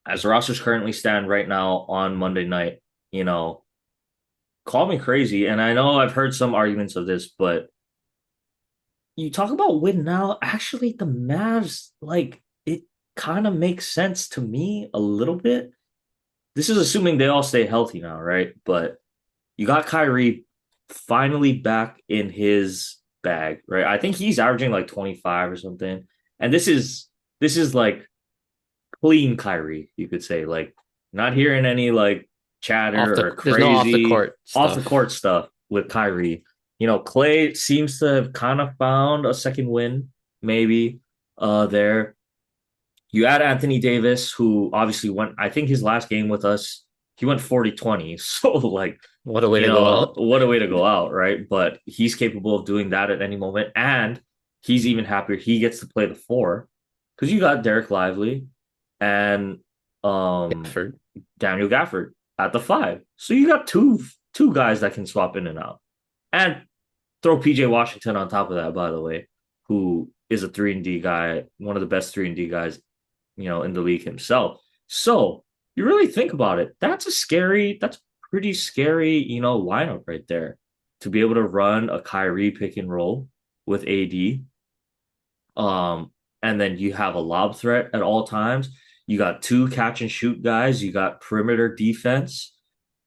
as the rosters currently stand right now on Monday night, you know, call me crazy, and I know I've heard some arguments of this, but you talk about win now. Actually, the Mavs, like it kind of makes sense to me a little bit. This is assuming they all stay healthy now, right? But you got Kyrie finally back in his bag, right? I think he's averaging like 25 or something. And this is like clean Kyrie, you could say. Like not hearing any like chatter or there's no off the crazy court off the stuff. court stuff with Kyrie. Clay seems to have kind of found a second win, maybe there. You add Anthony Davis, who obviously went, I think his last game with us, he went 40-20. So, like, What a way to go out. what a way to go out, right? But he's capable of doing that at any moment. And he's even happier. He gets to play the four because you got Derek Lively and um, Effort. Daniel Gafford at the five. So you got two guys that can swap in and out. And throw PJ Washington on top of that, by the way, who is a 3-and-D guy, one of the best 3-and-D guys in the league himself. So you really think about it, that's pretty scary, lineup right there to be able to run a Kyrie pick and roll with AD. And then you have a lob threat at all times. You got two catch and shoot guys. You got perimeter defense,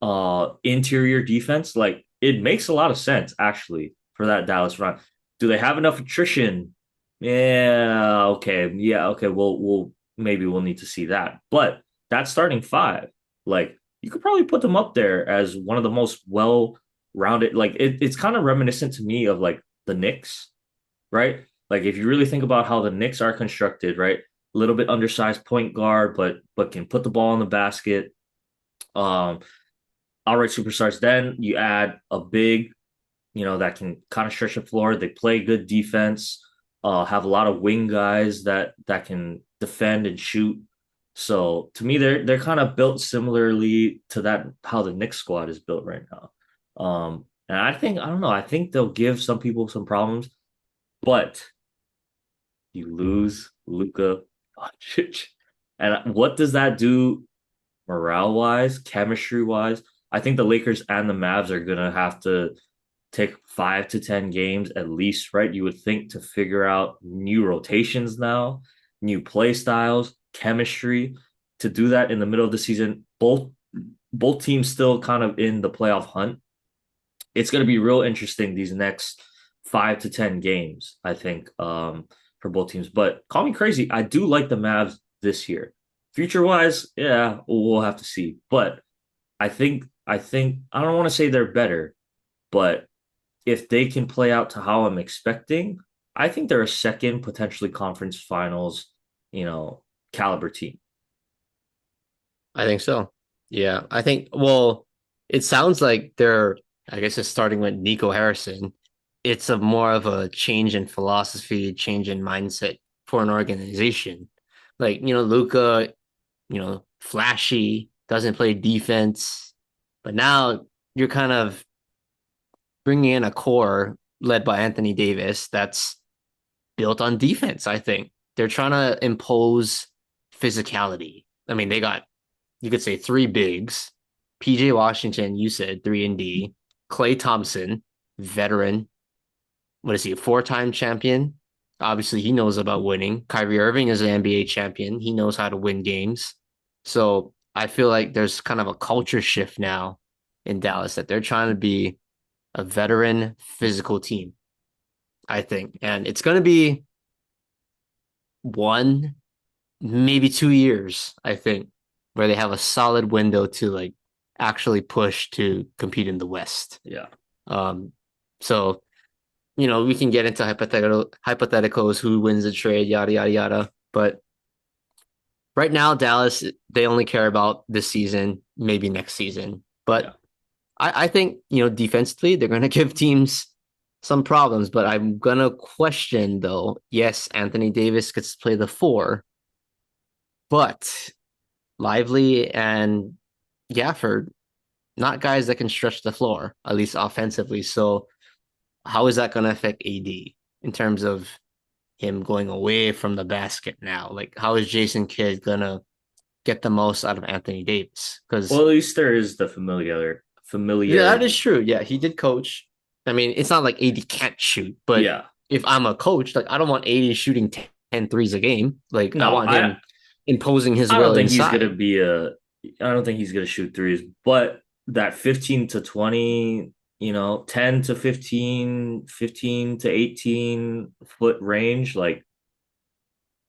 interior defense. Like it makes a lot of sense actually for that Dallas run. Do they have enough attrition? Yeah, okay. Yeah, okay. We'll maybe we'll need to see that. But that starting five, like you could probably put them up there as one of the most well-rounded. Like it's kind of reminiscent to me of like the Knicks, right? Like if you really think about how the Knicks are constructed, right? A little bit undersized point guard, but can put the ball in the basket. Um, outright superstars. Then you add a big, that can kind of stretch the floor. They play good defense. have a lot of wing guys that can defend and shoot. So to me, they're kind of built similarly to that how the Knicks squad is built right now. And I don't know, I think they'll give some people some problems, but you lose Luka Doncic. And what does that do morale wise, chemistry wise? I think the Lakers and the Mavs are gonna have to take 5 to 10 games at least, right? You would think to figure out new rotations now, new play styles, chemistry. To do that in the middle of the season, both teams still kind of in the playoff hunt. It's going to be real interesting these next 5 to 10 games, I think, for both teams. But call me crazy, I do like the Mavs this year. Future wise, yeah, we'll have to see. But I think I don't want to say they're better, but if they can play out to how I'm expecting, I think they're a second, potentially conference finals, you know, caliber team. I think so. Yeah, I think. Well, it sounds like they're. I guess it's starting with Nico Harrison. It's a more of a change in philosophy, change in mindset for an organization. Like Luka, flashy, doesn't play defense, but now you're kind of bringing in a core led by Anthony Davis that's built on defense. I think they're trying to impose physicality. I mean, they got you could say three bigs. PJ Washington, you said 3 and D. Clay Thompson, veteran. What is he? A 4-time champion. Obviously, he knows about winning. Kyrie Irving is an NBA champion. He knows how to win games. So I feel like there's kind of a culture shift now in Dallas that they're trying to be a veteran physical team, I think. And it's going to be 1, maybe 2 years, I think, where they have a solid window to like actually push to compete in the West. Yeah. Um, so we can get into hypotheticals, who wins the trade, yada yada yada. But right now, Dallas, they only care about this season, maybe next season. But Yeah. I think defensively, they're going to give teams some problems. But I'm going to question though. Yes, Anthony Davis gets to play the 4, but Lively and Gafford, not guys that can stretch the floor, at least offensively. So how is that going to affect AD in terms of him going away from the basket now? Like, how is Jason Kidd going to get the most out of Anthony Davis? Because, Well, at least there is the yeah, that is familiarity. true. Yeah, he did coach. I mean, it's not like AD can't shoot, but Yeah. if I'm a coach, like, I don't want AD shooting 10 threes a game. Like, I No, want him imposing his I will don't think he's gonna inside. be a I don't think he's gonna shoot threes, but that 15 to 20, 10 to 15, 15 to 18 foot range, like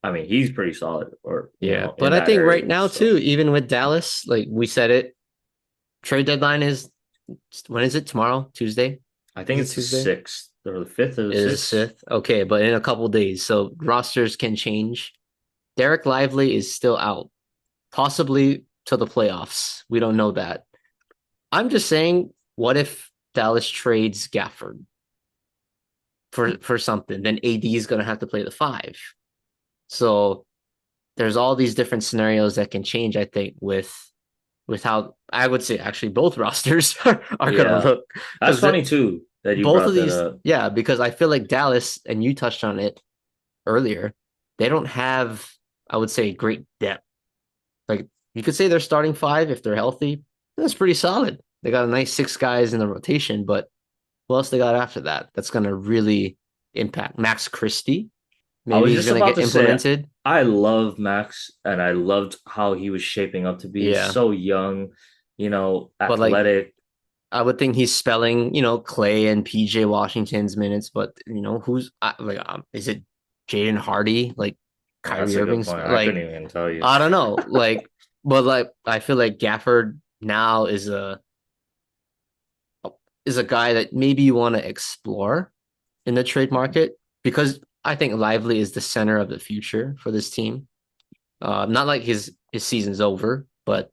I mean, he's pretty solid or Yeah, in but I that think right area. now So too, even with Dallas, like we said it, trade deadline is when is it? Tomorrow, Tuesday? I think Is it it's the Tuesday? sixth or the fifth or the It is sixth. Sith. Okay, but in a couple days, so rosters can change. Derek Lively is still out, possibly to the playoffs. We don't know that. I'm just saying, what if Dallas trades Gafford for something? Then AD is gonna have to play the 5. So there's all these different scenarios that can change, I think, with how I would say actually both rosters are gonna Yeah. look. That's Because funny too that you both of brought that these, up. yeah, because I feel like Dallas, and you touched on it earlier, they don't have, I would say, great depth. Like you could say their starting 5, if they're healthy, that's pretty solid. They got a nice 6 guys in the rotation, but who else they got after that? That's gonna really impact Max Christie. I Maybe was he's just gonna about get to say implemented. I love Max and I loved how he was shaping up to be Yeah, so young, but like athletic. I would think he's spelling, Clay and PJ Washington's minutes, but who's like, is it Jaden Hardy? Like That's Kyrie a good Irving's point. I couldn't like, even tell you. I don't know. Like, but like, I feel like Gafford now is a guy that maybe you want to explore in the trade market because I think Lively is the center of the future for this team. Not like his season's over, but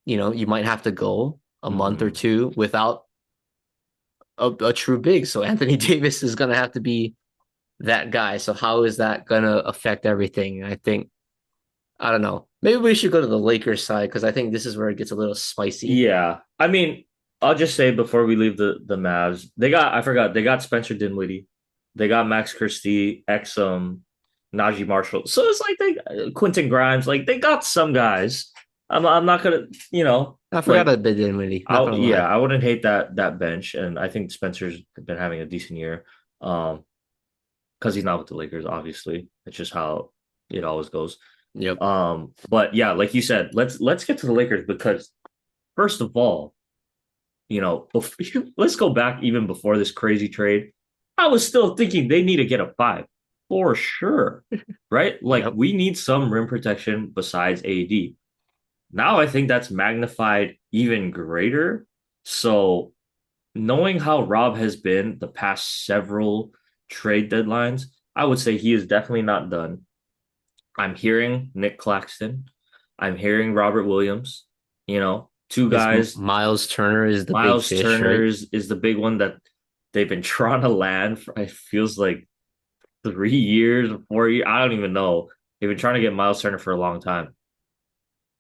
you might have to go a month or Hmm. two without a true big. So Anthony Davis is going to have to be that guy. So how is that gonna affect everything? I think I don't know. Maybe we should go to the Lakers side because I think this is where it gets a little spicy. Yeah. I mean, I'll just say before we leave the Mavs, I forgot, they got Spencer Dinwiddie. They got Max Christie, Exum, Najee Marshall. So it's like Quentin Grimes, like they got some guys. I'm not gonna, I forgot like about Dinwiddie. Not gonna Yeah, lie. I wouldn't hate that bench, and I think Spencer's been having a decent year. Because he's not with the Lakers, obviously. It's just how it always goes. Yep. But yeah, like you said, let's get to the Lakers because first of all, let's go back even before this crazy trade. I was still thinking they need to get a five for sure, right? Like Yep. we need some rim protection besides AD. Now I think that's magnified even greater. So knowing how Rob has been the past several trade deadlines, I would say he is definitely not done. I'm hearing Nick Claxton. I'm hearing Robert Williams. Two Because guys. Miles Turner is the big Miles fish, Turner right? is the big one that they've been trying to land for, it feels like 3 years, 4 years. I don't even know. They've been trying to get Miles Turner for a long time.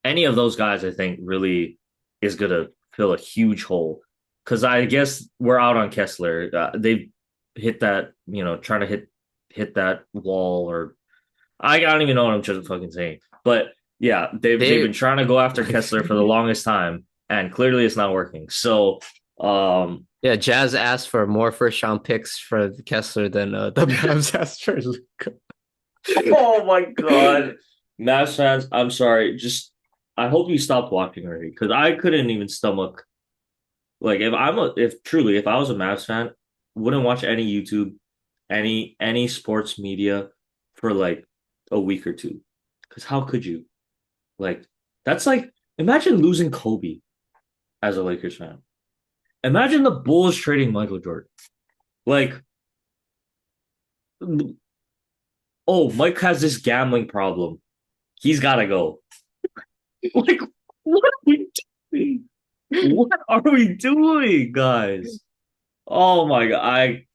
Any of those guys, I think, really is going to fill a huge hole. Because I guess we're out on Kessler. They've hit that, trying to hit that wall, or I don't even know what I'm just fucking saying. But yeah, they've They been trying to go after Kessler for the longest time, and clearly it's not working. So, yeah, Jazz asked for more first round picks for Kessler than the Mavs asked for Luka. oh my god, Mavs fans, I'm sorry. Just I hope you stopped watching already because I couldn't even stomach. Like if I was a Mavs fan, wouldn't watch any YouTube, any sports media for like a week or two. Because how could you? Like that's like imagine losing Kobe as a Lakers fan. Imagine the Bulls trading Michael Jordan. Like, oh, Mike has this gambling problem. He's got to go. Like, what are we doing? What are we doing, guys? Oh my god! I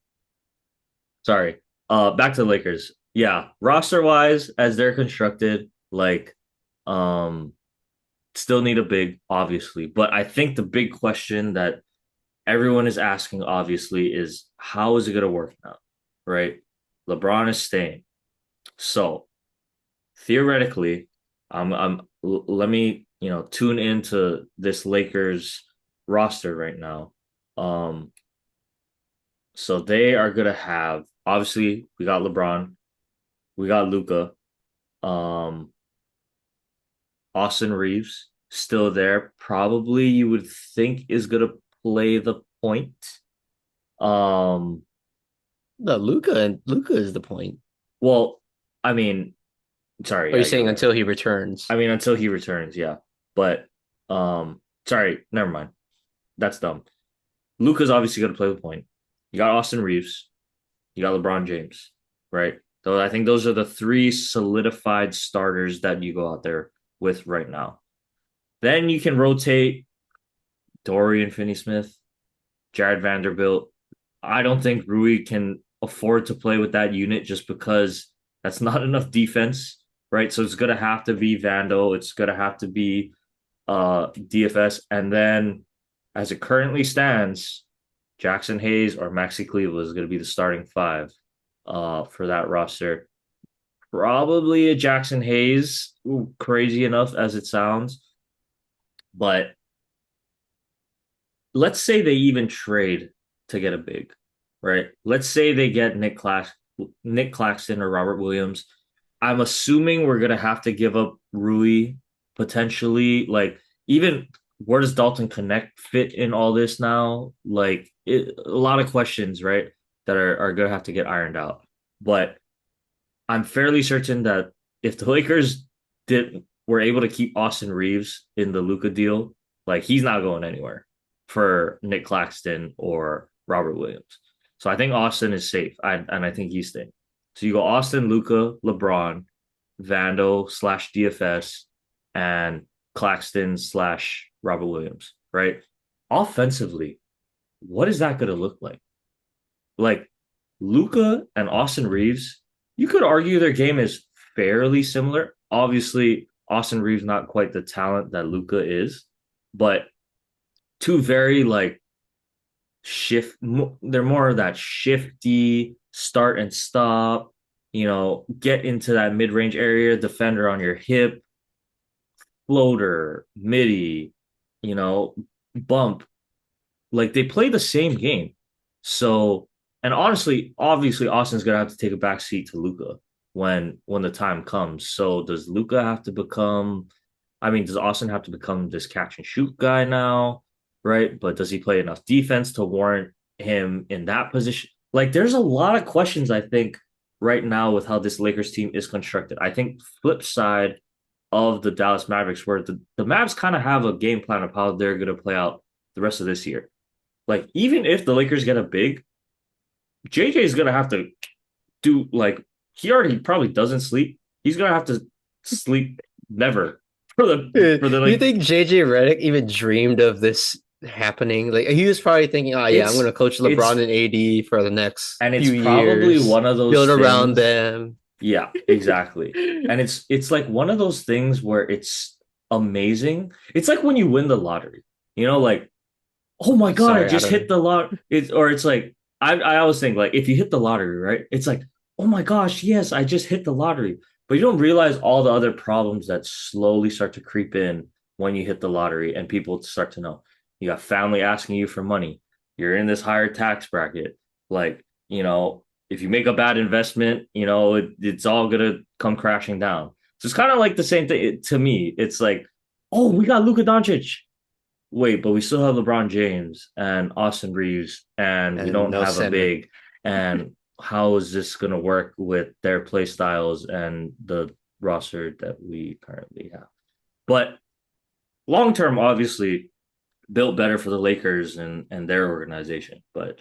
sorry. Back to the Lakers. Yeah, roster wise, as they're constructed, like, um, still need a big, obviously. But I think the big question that everyone is asking, obviously, is how is it going to work now, right? LeBron is staying, so theoretically, let me tune into this Lakers roster right now. Um, so they are going to have obviously we got LeBron, we got Luka, um, Austin Reeves still there. Probably you would think is going to play the point. Um, No, Luka is the point. well, I mean, sorry, Are you yeah, you're saying right. until he returns? I mean, until he returns, yeah. But sorry, never mind. That's dumb. Luka's obviously going to play the point. You got Austin Reeves. You got LeBron James, right? So I think those are the three solidified starters that you go out there with right now. Then you can rotate Dorian Finney-Smith, Jared Vanderbilt. I don't think Rui can afford to play with that unit just because that's not enough defense, right? So it's gonna have to be Vando. It's gonna have to be DFS, and then as it currently stands, Jackson Hayes or Maxi Cleveland is gonna be the starting five for that roster. Probably a Jackson Hayes, crazy enough as it sounds, but let's say they even trade to get a big, right? Let's say they get Nick Claxton or Robert Williams. I'm assuming we're gonna have to give up Rui potentially. Like, even where does Dalton Connect fit in all this now? Like, a lot of questions, right? That are gonna have to get ironed out. But I'm fairly certain that if the Lakers did were able to keep Austin Reeves in the Luka deal, like he's not going anywhere for Nick Claxton or Robert Williams. So I think Austin is safe, and I think he's staying. So you go Austin, Luka, LeBron, Vando slash DFS, and Claxton slash Robert Williams, right? Offensively, what is that going to look like? Like Luka and Austin Reeves, you could argue their game is fairly similar. Obviously, Austin Reeves not quite the talent that Luka is, but two very like shift. They're more of that shifty start and stop. Get into that mid range area, defender on your hip, floater, midi, you know, bump. Like they play the same game. So, and honestly, obviously, Austin's gonna have to take a back seat to Luka when the time comes. So, does Luka have to become? I mean, does Austin have to become this catch and shoot guy now? Right? But does he play enough defense to warrant him in that position? Like, there's a lot of questions I think right now with how this Lakers team is constructed. I think flip side of the Dallas Mavericks, where the Mavs kind of have a game plan of how they're going to play out the rest of this year. Like, even if the Lakers get a big, JJ is going to have to do, like, he already probably doesn't sleep. He's going to have to sleep never Dude, for the do you like, think JJ Redick even dreamed of this happening? Like he was probably thinking, "Oh yeah, I'm it's, gonna coach LeBron it's, and AD for the next and it's few probably years, one of build those around things. them." Yeah, exactly. And it's like one of those things where it's amazing. It's like when you win the lottery, like, oh my God, I Sorry, I just don't know. hit the lot. It's like I always think like if you hit the lottery, right? It's like, oh my gosh, yes, I just hit the lottery. But you don't realize all the other problems that slowly start to creep in when you hit the lottery and people start to know. You got family asking you for money. You're in this higher tax bracket. Like, if you make a bad investment, it's all gonna come crashing down. So it's kind of like the same thing to me. It's like, oh, we got Luka Doncic. Wait, but we still have LeBron James and Austin Reeves, and we And don't no have a center. big. And how is this going to work with their play styles and the roster that we currently have? But long term, obviously, built better for the Lakers and their organization. But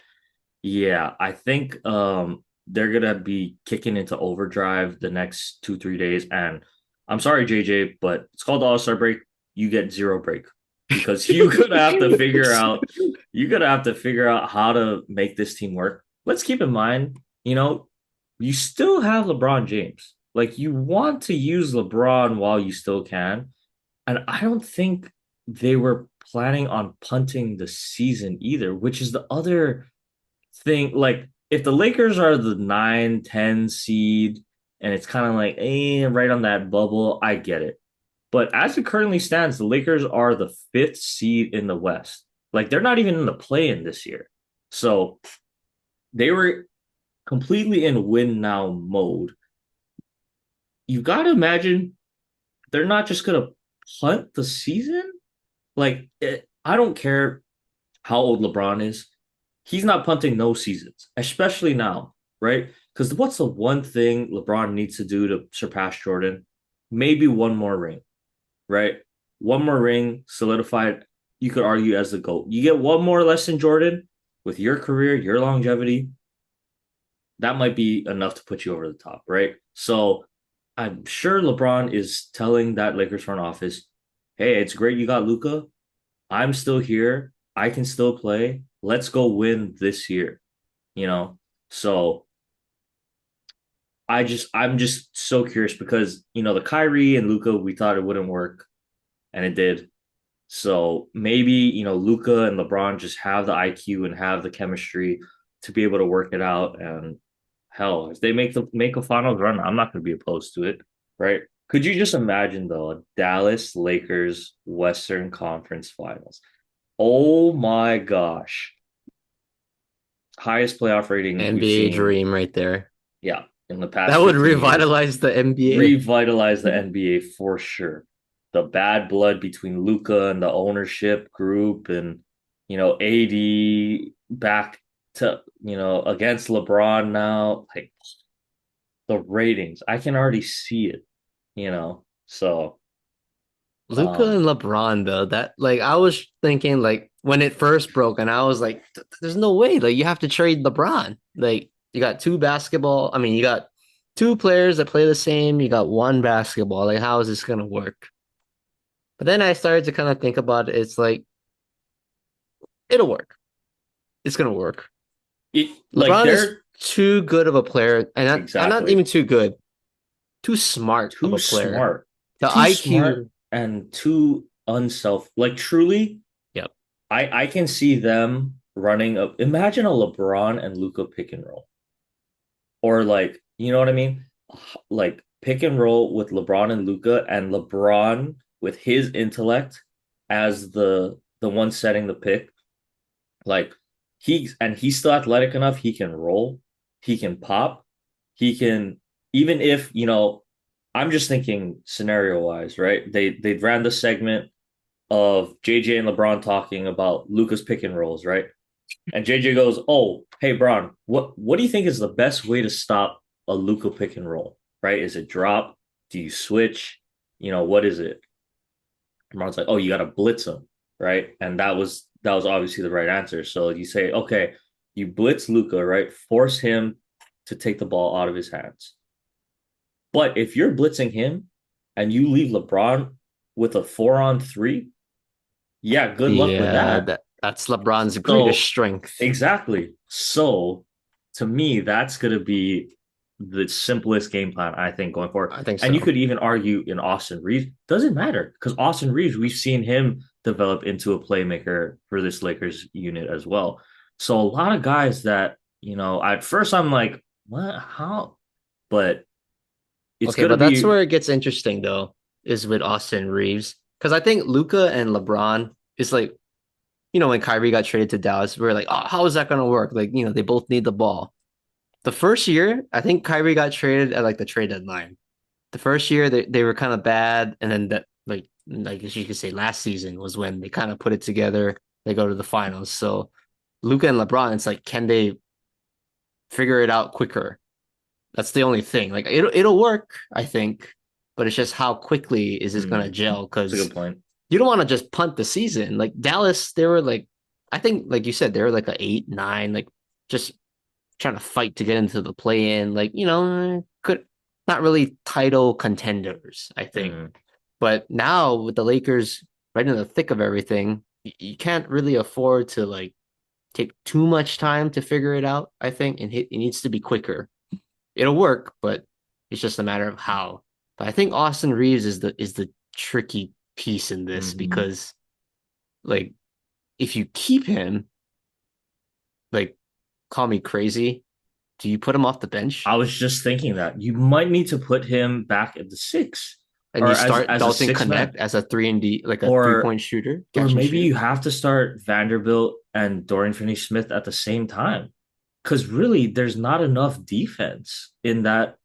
yeah, I think they're gonna be kicking into overdrive the next 2 3 days. And I'm sorry, JJ, but it's called the All-Star break. You get zero break because you gonna have to figure out how to make this team work. Let's keep in mind, you still have LeBron James. Like you want to use LeBron while you still can. And I don't think they were planning on punting the season either, which is the other thing. Like, if the Lakers are the 9, 10 seed and it's kind of like, right on that bubble, I get it. But as it currently stands, the Lakers are the fifth seed in the West. Like, they're not even in the play in this year. So they were completely in win now mode. You got to imagine they're not just going to punt the season. Like, I don't care how old LeBron is. He's not punting no seasons, especially now, right? Because what's the one thing LeBron needs to do to surpass Jordan? Maybe one more ring, right? One more ring solidified, you could argue, as the GOAT. You get one more less than Jordan with your career, your longevity, that might be enough to put you over the top, right? So I'm sure LeBron is telling that Lakers front office, hey, it's great you got Luka. I'm still here. I can still play. Let's go win this year, you know? So I'm just so curious because, the Kyrie and Luka, we thought it wouldn't work and it did. So maybe, Luka and LeBron just have the IQ and have the chemistry to be able to work it out. And hell, if they make a finals run, I'm not going to be opposed to it, right? Could you just imagine though, a Dallas Lakers Western Conference Finals? Oh my gosh. Highest playoff rating we've NBA seen, dream right there. yeah, in the That past would 15 years. revitalize the NBA. Revitalize the NBA for sure. The bad blood between Luka and the ownership group and, AD back to, against LeBron now. Like the ratings, I can already see it. So, Luka um, and LeBron though, that like I was thinking like when it first broke, and I was like, "There's no way! Like you have to trade LeBron. Like you got two basketball. I mean, you got two players that play the same. You got one basketball. Like how is this gonna work?" But then I started to kind of think about it. It's like it'll work. It's gonna work. like LeBron is they're too good of a player, and not exactly even too good, too smart of too a player. smart, The too smart, IQ. and too unself. Like truly, Yep. I can see them running up. Imagine a LeBron and Luka pick and roll, or like you know what I mean, like pick and roll with LeBron and Luka, and LeBron with his intellect as the one setting the pick. Like he's still athletic enough. He can roll. He can pop. He can even if I'm just thinking scenario wise, right? They ran the segment of JJ and LeBron talking about Luca's pick and rolls, right? And JJ goes, "Oh, hey, Bron, what do you think is the best way to stop a Luca pick and roll? Right? Is it drop? Do you switch? What is it?" And Bron's like, "Oh, you got to blitz him, right?" And that was obviously the right answer. So you say, "Okay, you blitz Luca, right? Force him to take the ball out of his hands. But if you're blitzing him and you leave LeBron with a 4-on-3, yeah, good luck with Yeah, that." that's LeBron's greatest So strength. exactly. So to me, that's going to be the simplest game plan I think going forward. I think And you so. could even argue in Austin Reeves doesn't matter because Austin Reeves we've seen him develop into a playmaker for this Lakers unit as well. So a lot of guys that at first I'm like, what? How? But it's Okay, gonna but that's be where it gets interesting though, is with Austin Reeves. Because I think Luca and LeBron is like, when Kyrie got traded to Dallas, we were like, oh, how is that gonna work? Like, they both need the ball. The first year, I think Kyrie got traded at like the trade deadline. The first year they were kind of bad, and then that like as you could say last season was when they kind of put it together. They go to the finals. So Luca and LeBron, it's like, can they figure it out quicker? That's the only thing. Like it'll work, I think, but it's just how quickly is this gonna gel? it's a Because good point. you don't want to just punt the season. Like Dallas, they were like, I think, like you said, they were like a 8, 9, like just trying to fight to get into the play in. Like could not really title contenders, I think. Mm. But now with the Lakers right in the thick of everything, you can't really afford to like take too much time to figure it out. I think, and it needs to be quicker. It'll work, but it's just a matter of how. But I think Austin Reeves is the tricky piece in this Hmm. because like if you keep him, like call me crazy, do you put him off the bench I was just thinking that you might need to put him back at the six and you or as start as a Dalton six man. Connect as a 3-and-D, like a three or point shooter, or catch and maybe shoot? you have to start Vanderbilt and Dorian Finney-Smith at the same time because really there's not enough defense in that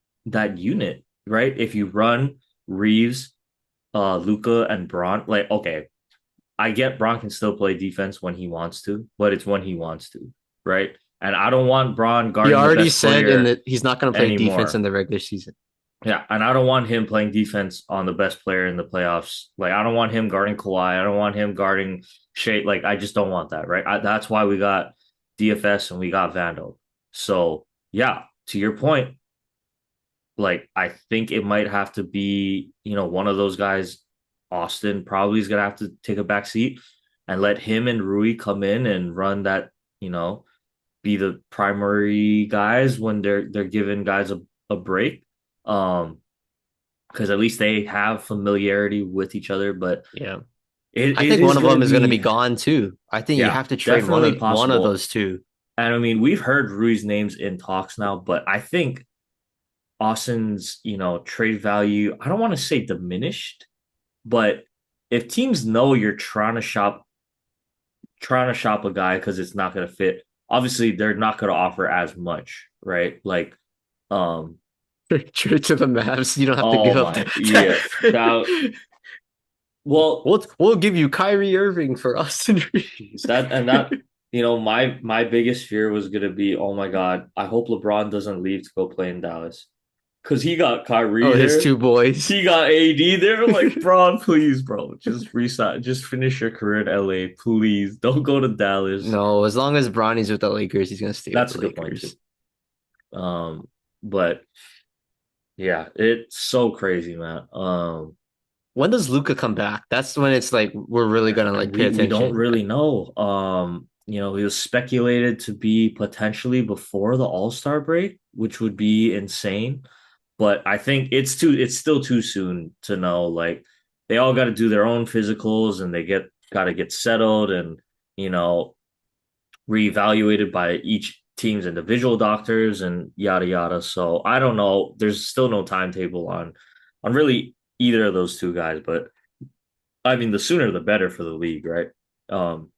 unit, right? If you run Reeves, Luca, and Braun, like okay, I get Braun can still play defense when he wants to, but it's when he wants to, right? And I don't want Braun He guarding the already best said in player that he's not going to play defense anymore. in the regular season. Yeah, and I don't want him playing defense on the best player in the playoffs. Like I don't want him guarding Kawhi. I don't want him guarding Shea. Like I just don't want that, right? That's why we got DFS and we got Vando. So yeah, to your point, like I think it might have to be one of those guys. Austin probably is gonna have to take a back seat and let him and Rui come in and run that. You know, be the primary guys when they're giving guys a break. Um, because at least they have familiarity with each other. But Yeah. it, I it think one is of going to them is going to be be, gone too. I think you yeah, have to trade one definitely of one of possible. those two. And I mean, we've heard Rui's names in talks now, but I think Austin's, trade value, I don't want to say diminished, but if teams know you're trying to shop a guy because it's not going to fit, obviously they're not going to offer as much, right? Like, um, Trade to the Mavs. You don't have to oh give up my, yeah, that, that. well, We'll give you Kyrie Irving for Austin Reeves. that my biggest fear was gonna be, oh my god, I hope LeBron doesn't leave to go play in Dallas because he got Kyrie Oh, his there, two boys. he got AD there. Like, bro, please, bro, just resign, just finish your career in LA, please. Don't go to Dallas. No, as long as Bronny's with the Lakers, he's gonna stay with That's the a good point too. Lakers. But yeah, it's so crazy, man. When does Luca come back? That's when it's like we're really gonna like pay We don't attention. really know. He was speculated to be potentially before the All-Star break, which would be insane. But I think it's still too soon to know. Like they all got to do their own physicals and they got to get settled and you know reevaluated by each team's individual doctors and yada yada. So I don't know. There's still no timetable on really either of those two guys, but I mean the sooner the better for the league, right? Um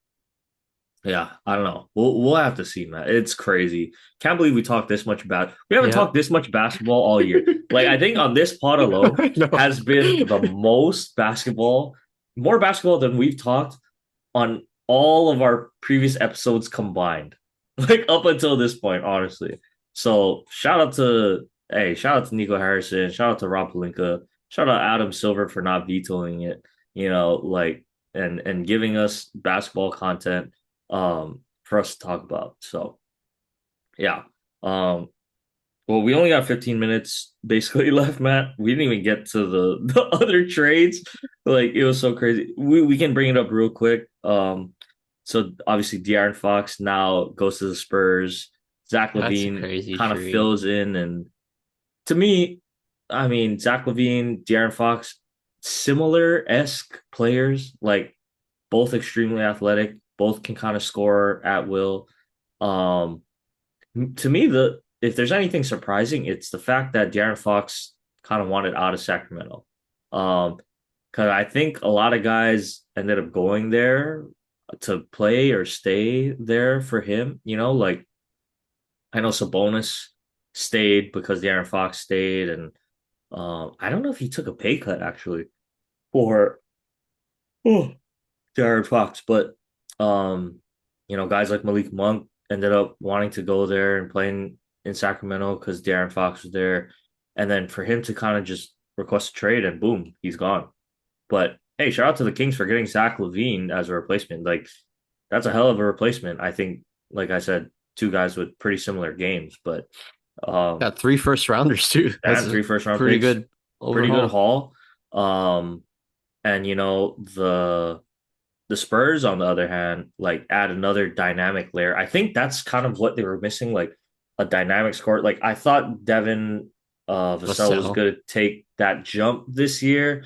yeah, I don't know. We'll have to see, man. It's crazy. Can't believe we talked this much about. We haven't Yeah. talked this much basketball all year. Like I think on this pod alone No. has been the most basketball, more basketball than we've talked on all of our previous episodes combined. Like up until this point, honestly. So shout out to Nico Harrison, shout out to Rob Pelinka, shout out Adam Silver for not vetoing it, like and giving us basketball content for us to talk about. So yeah. Well, we only got 15 minutes basically left, Matt. We didn't even get to the other trades. Like it was so crazy. We can bring it up real quick. So obviously De'Aaron Fox now goes to the Spurs. Zach That's a LaVine crazy kind of trade. fills in, and to me, I mean Zach LaVine, De'Aaron Fox, similar esque players, like both extremely athletic, both can kind of score at will. Um, to me, the if there's anything surprising, it's the fact that De'Aaron Fox kind of wanted out of Sacramento. Um, because I think a lot of guys ended up going there to play or stay there for him. Like I know Sabonis stayed because De'Aaron Fox stayed, and I don't know if he took a pay cut actually for oh, De'Aaron Fox, but um, guys like Malik Monk ended up wanting to go there and playing in Sacramento because De'Aaron Fox was there, and then for him to kind of just request a trade and boom, he's gone. But hey, shout out to the Kings for getting Zach LaVine as a replacement. Like that's a hell of a replacement. I think, like I said, two guys with pretty similar games, but Got three first rounders too. That's and a three first round pretty picks, good pretty good overhaul. haul. And the Spurs, on the other hand, like add another dynamic layer. I think that's kind of what they were missing, like a dynamic score. Like I thought Devin Vassell was Vassell. going to take that jump this year.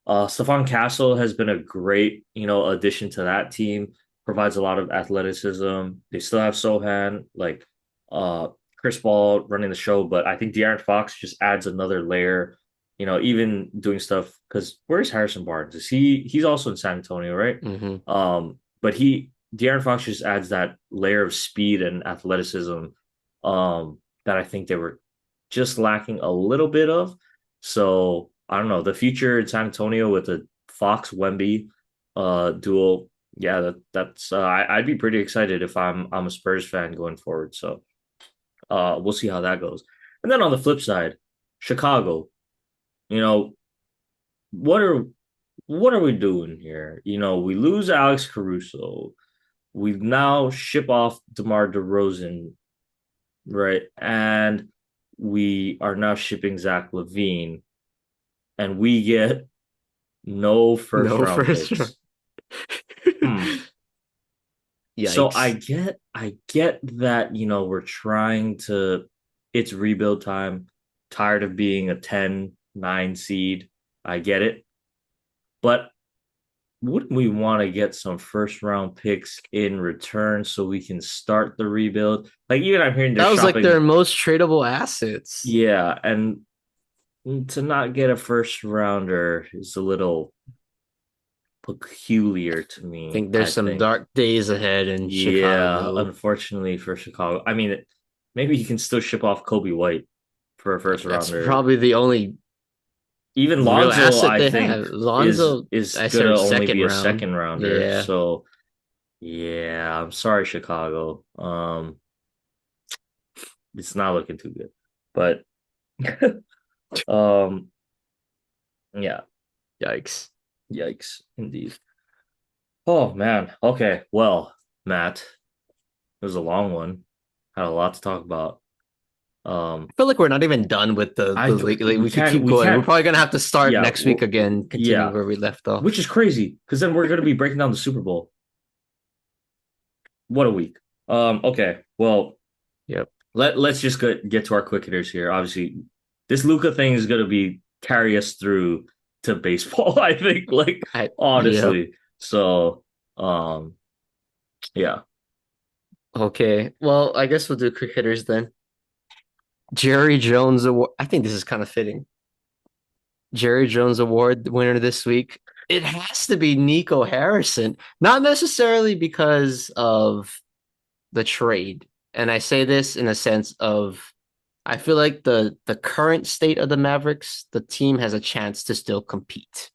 Stephon Castle has been a great, addition to that team. Provides a lot of athleticism. They still have Sohan, like uh Chris Paul running the show, but I think De'Aaron Fox just adds another layer. Even doing stuff because where's Harrison Barnes? He's also in San Antonio, right? Hmm. But De'Aaron Fox just adds that layer of speed and athleticism that I think they were just lacking a little bit of. So I don't know. The future in San Antonio with the Fox Wemby duel, yeah, that's I'd be pretty excited if I'm a Spurs fan going forward. So we'll see how that goes. And then on the flip side, Chicago, you know, what are what are we doing here? We lose Alex Caruso. We now ship off DeMar DeRozan, right? And we are now shipping Zach LaVine, and we get no first No round first round. picks. Hmm. So I Yikes. get that, we're trying to it's rebuild time, tired of being a 10-9 seed. I get it. But wouldn't we want to get some first round picks in return so we can start the rebuild? Like even I'm hearing they're That was like their shopping, most tradable assets. yeah, and to not get a first rounder is a little peculiar to I me, think I there's some think. dark days ahead in Yeah, Chicago. unfortunately for Chicago. I mean, maybe you can still ship off Kobe White for a I first mean, that's rounder. probably the only Even real Lonzo, asset I they have. think, is Lonzo, is I gonna said only second be a round. second rounder. Yeah. So yeah, I'm sorry, Chicago. It's not looking too good. But um, yeah, Yikes. yikes, indeed. Oh man. Okay. Well, Matt, it was a long one. Had a lot to talk about. I Um, feel like we're not even done with I the league. Like, we we could can't keep we going. We're can't probably gonna have to start yeah, next week again, continuing yeah, where we left which off. is crazy because then we're gonna be breaking down the Super Bowl. What a week. Okay. Well, Yep. let's just get to our quick hitters here. Obviously, this Luka thing is gonna be carry us through to baseball, I think, like Yep. honestly. So um yeah. Okay. Well, I guess we'll do quick hitters then. Jerry Jones Award. I think this is kind of fitting. Jerry Jones Award winner this week. It has to be Nico Harrison, not necessarily because of the trade. And I say this in a sense of I feel like the current state of the Mavericks, the team has a chance to still compete.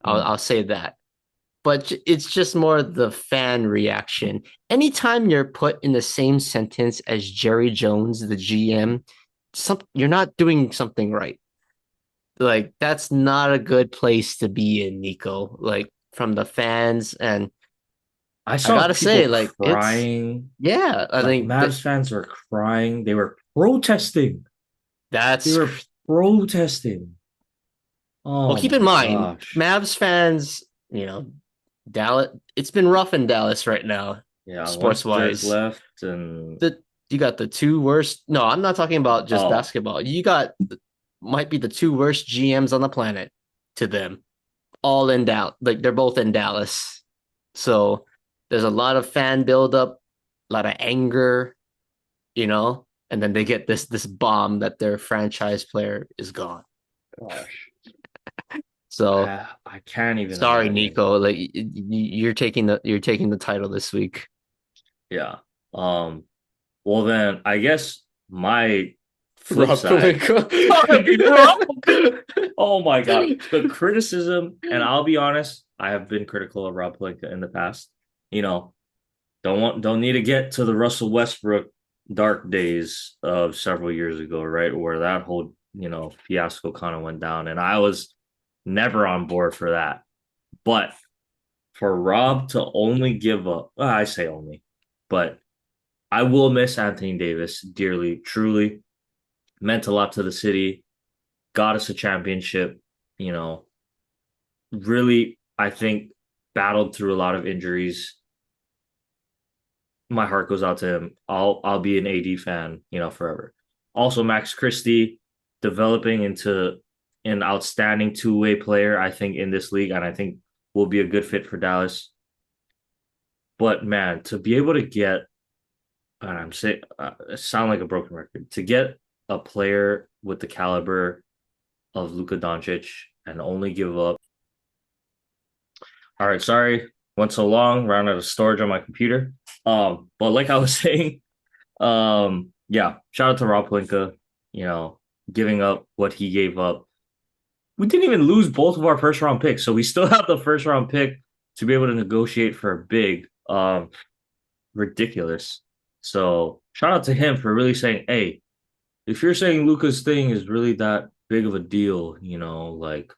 Mm. I'll say that. But it's just more the fan reaction. Anytime you're put in the same sentence as Jerry Jones, the GM, you're not doing something right. Like that's not a good place to be in, Nico. Like from the fans, and I I saw gotta say, people like it's crying, yeah. I like think that Mavs fans were crying. They were protesting. They that's were protesting. well. Oh Keep in my mind, gosh. Mavs fans. Dallas. It's been rough in Dallas right now, Yeah, sports once Dirk wise. left and The You got the two worst. No, I'm not talking about just oh, basketball. You got might be the two worst GMs on the planet to them, all in Dallas. Like they're both in Dallas, so there's a lot of fan buildup, a lot of anger, and then they get this bomb that their franchise player is gone. gosh. So I can't even sorry, imagine. Nico. Like you're taking the title this week. Yeah. Um, well then I guess my flip Rob side. Palinka. Oh my God. The criticism, and I'll be honest, I have been critical of Rob Pelinka in the past. You know, don't need to get to the Russell Westbrook dark days of several years ago, right? Where that whole, fiasco kind of went down. And I was never on board for that. But for Rob to only give up, I say only, but I will miss Anthony Davis dearly, truly. Meant a lot to the city, got us a championship, you know, really, I think, battled through a lot of injuries. My heart goes out to him. I'll be an AD fan, forever. Also, Max Christie developing into an outstanding two-way player, I think, in this league, and I think will be a good fit for Dallas. But man, to be able to get, and I'm saying, sound like a broken record, to get a player with the caliber of Luka Doncic and only give up. All right, sorry, went so long, ran out of storage on my computer. But like I was saying, yeah, shout out to Rob Pelinka, you know, giving up what he gave up. We didn't even lose both of our first round picks, so we still have the first round pick to be able to negotiate for a big. Ridiculous. So shout out to him for really saying, hey, if you're saying Luca's thing is really that big of a deal, like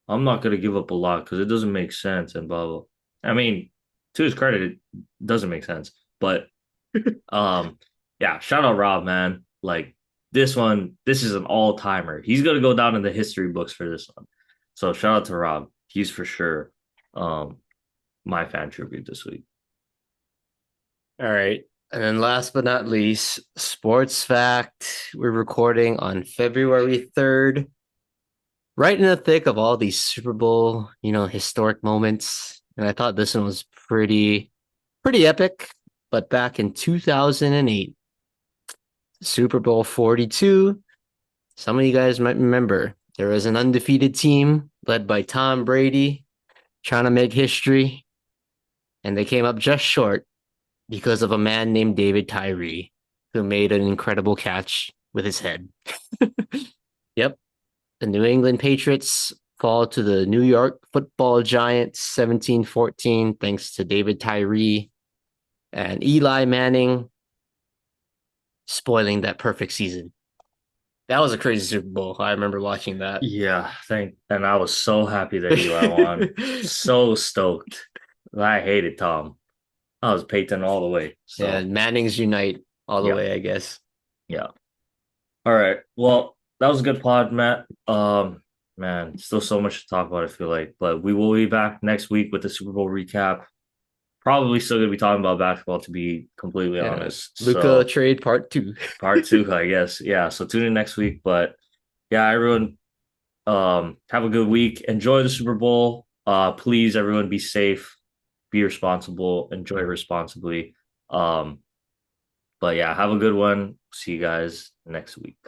I'm not gonna give up a lot because it doesn't make sense and blah blah. I mean, to his credit, it doesn't make sense. But um, yeah, shout out Rob, man. Like this is an all timer. He's gonna go down in the history books for this one. So shout out to Rob. He's for sure um my fan tribute this week. All right. And then last but not least, sports fact. We're recording on February 3rd, right in the thick of all these Super Bowl, historic moments. And I thought this one was pretty epic. But back in 2008, Super Bowl 42, some of you guys might remember there was an undefeated team led by Tom Brady trying to make history, and they came up just short because of a man named David Tyree who made an incredible catch with his head. Yep. The New England Patriots fall to the New York Football Giants 17-14 thanks to David Tyree and Eli Manning spoiling that perfect season. That was a crazy Super Bowl. I remember watching that. Yeah, and I was so happy that Eli won. So stoked. I hated Tom. I was Peyton all the way. Yeah, So Manning's unite all the yeah, way, I guess. yeah. All right. Well, that was a good pod, Matt. Man, still so much to talk about, I feel like. But we will be back next week with the Super Bowl recap. probably still gonna be talking about basketball to be completely Yeah. honest. Luka So trade part two. part two, I guess. Yeah. So tune in next week. But yeah, everyone have a good week. Enjoy the Super Bowl. Please everyone be safe, be responsible, enjoy responsibly. Um, but yeah, have a good one. See you guys next week.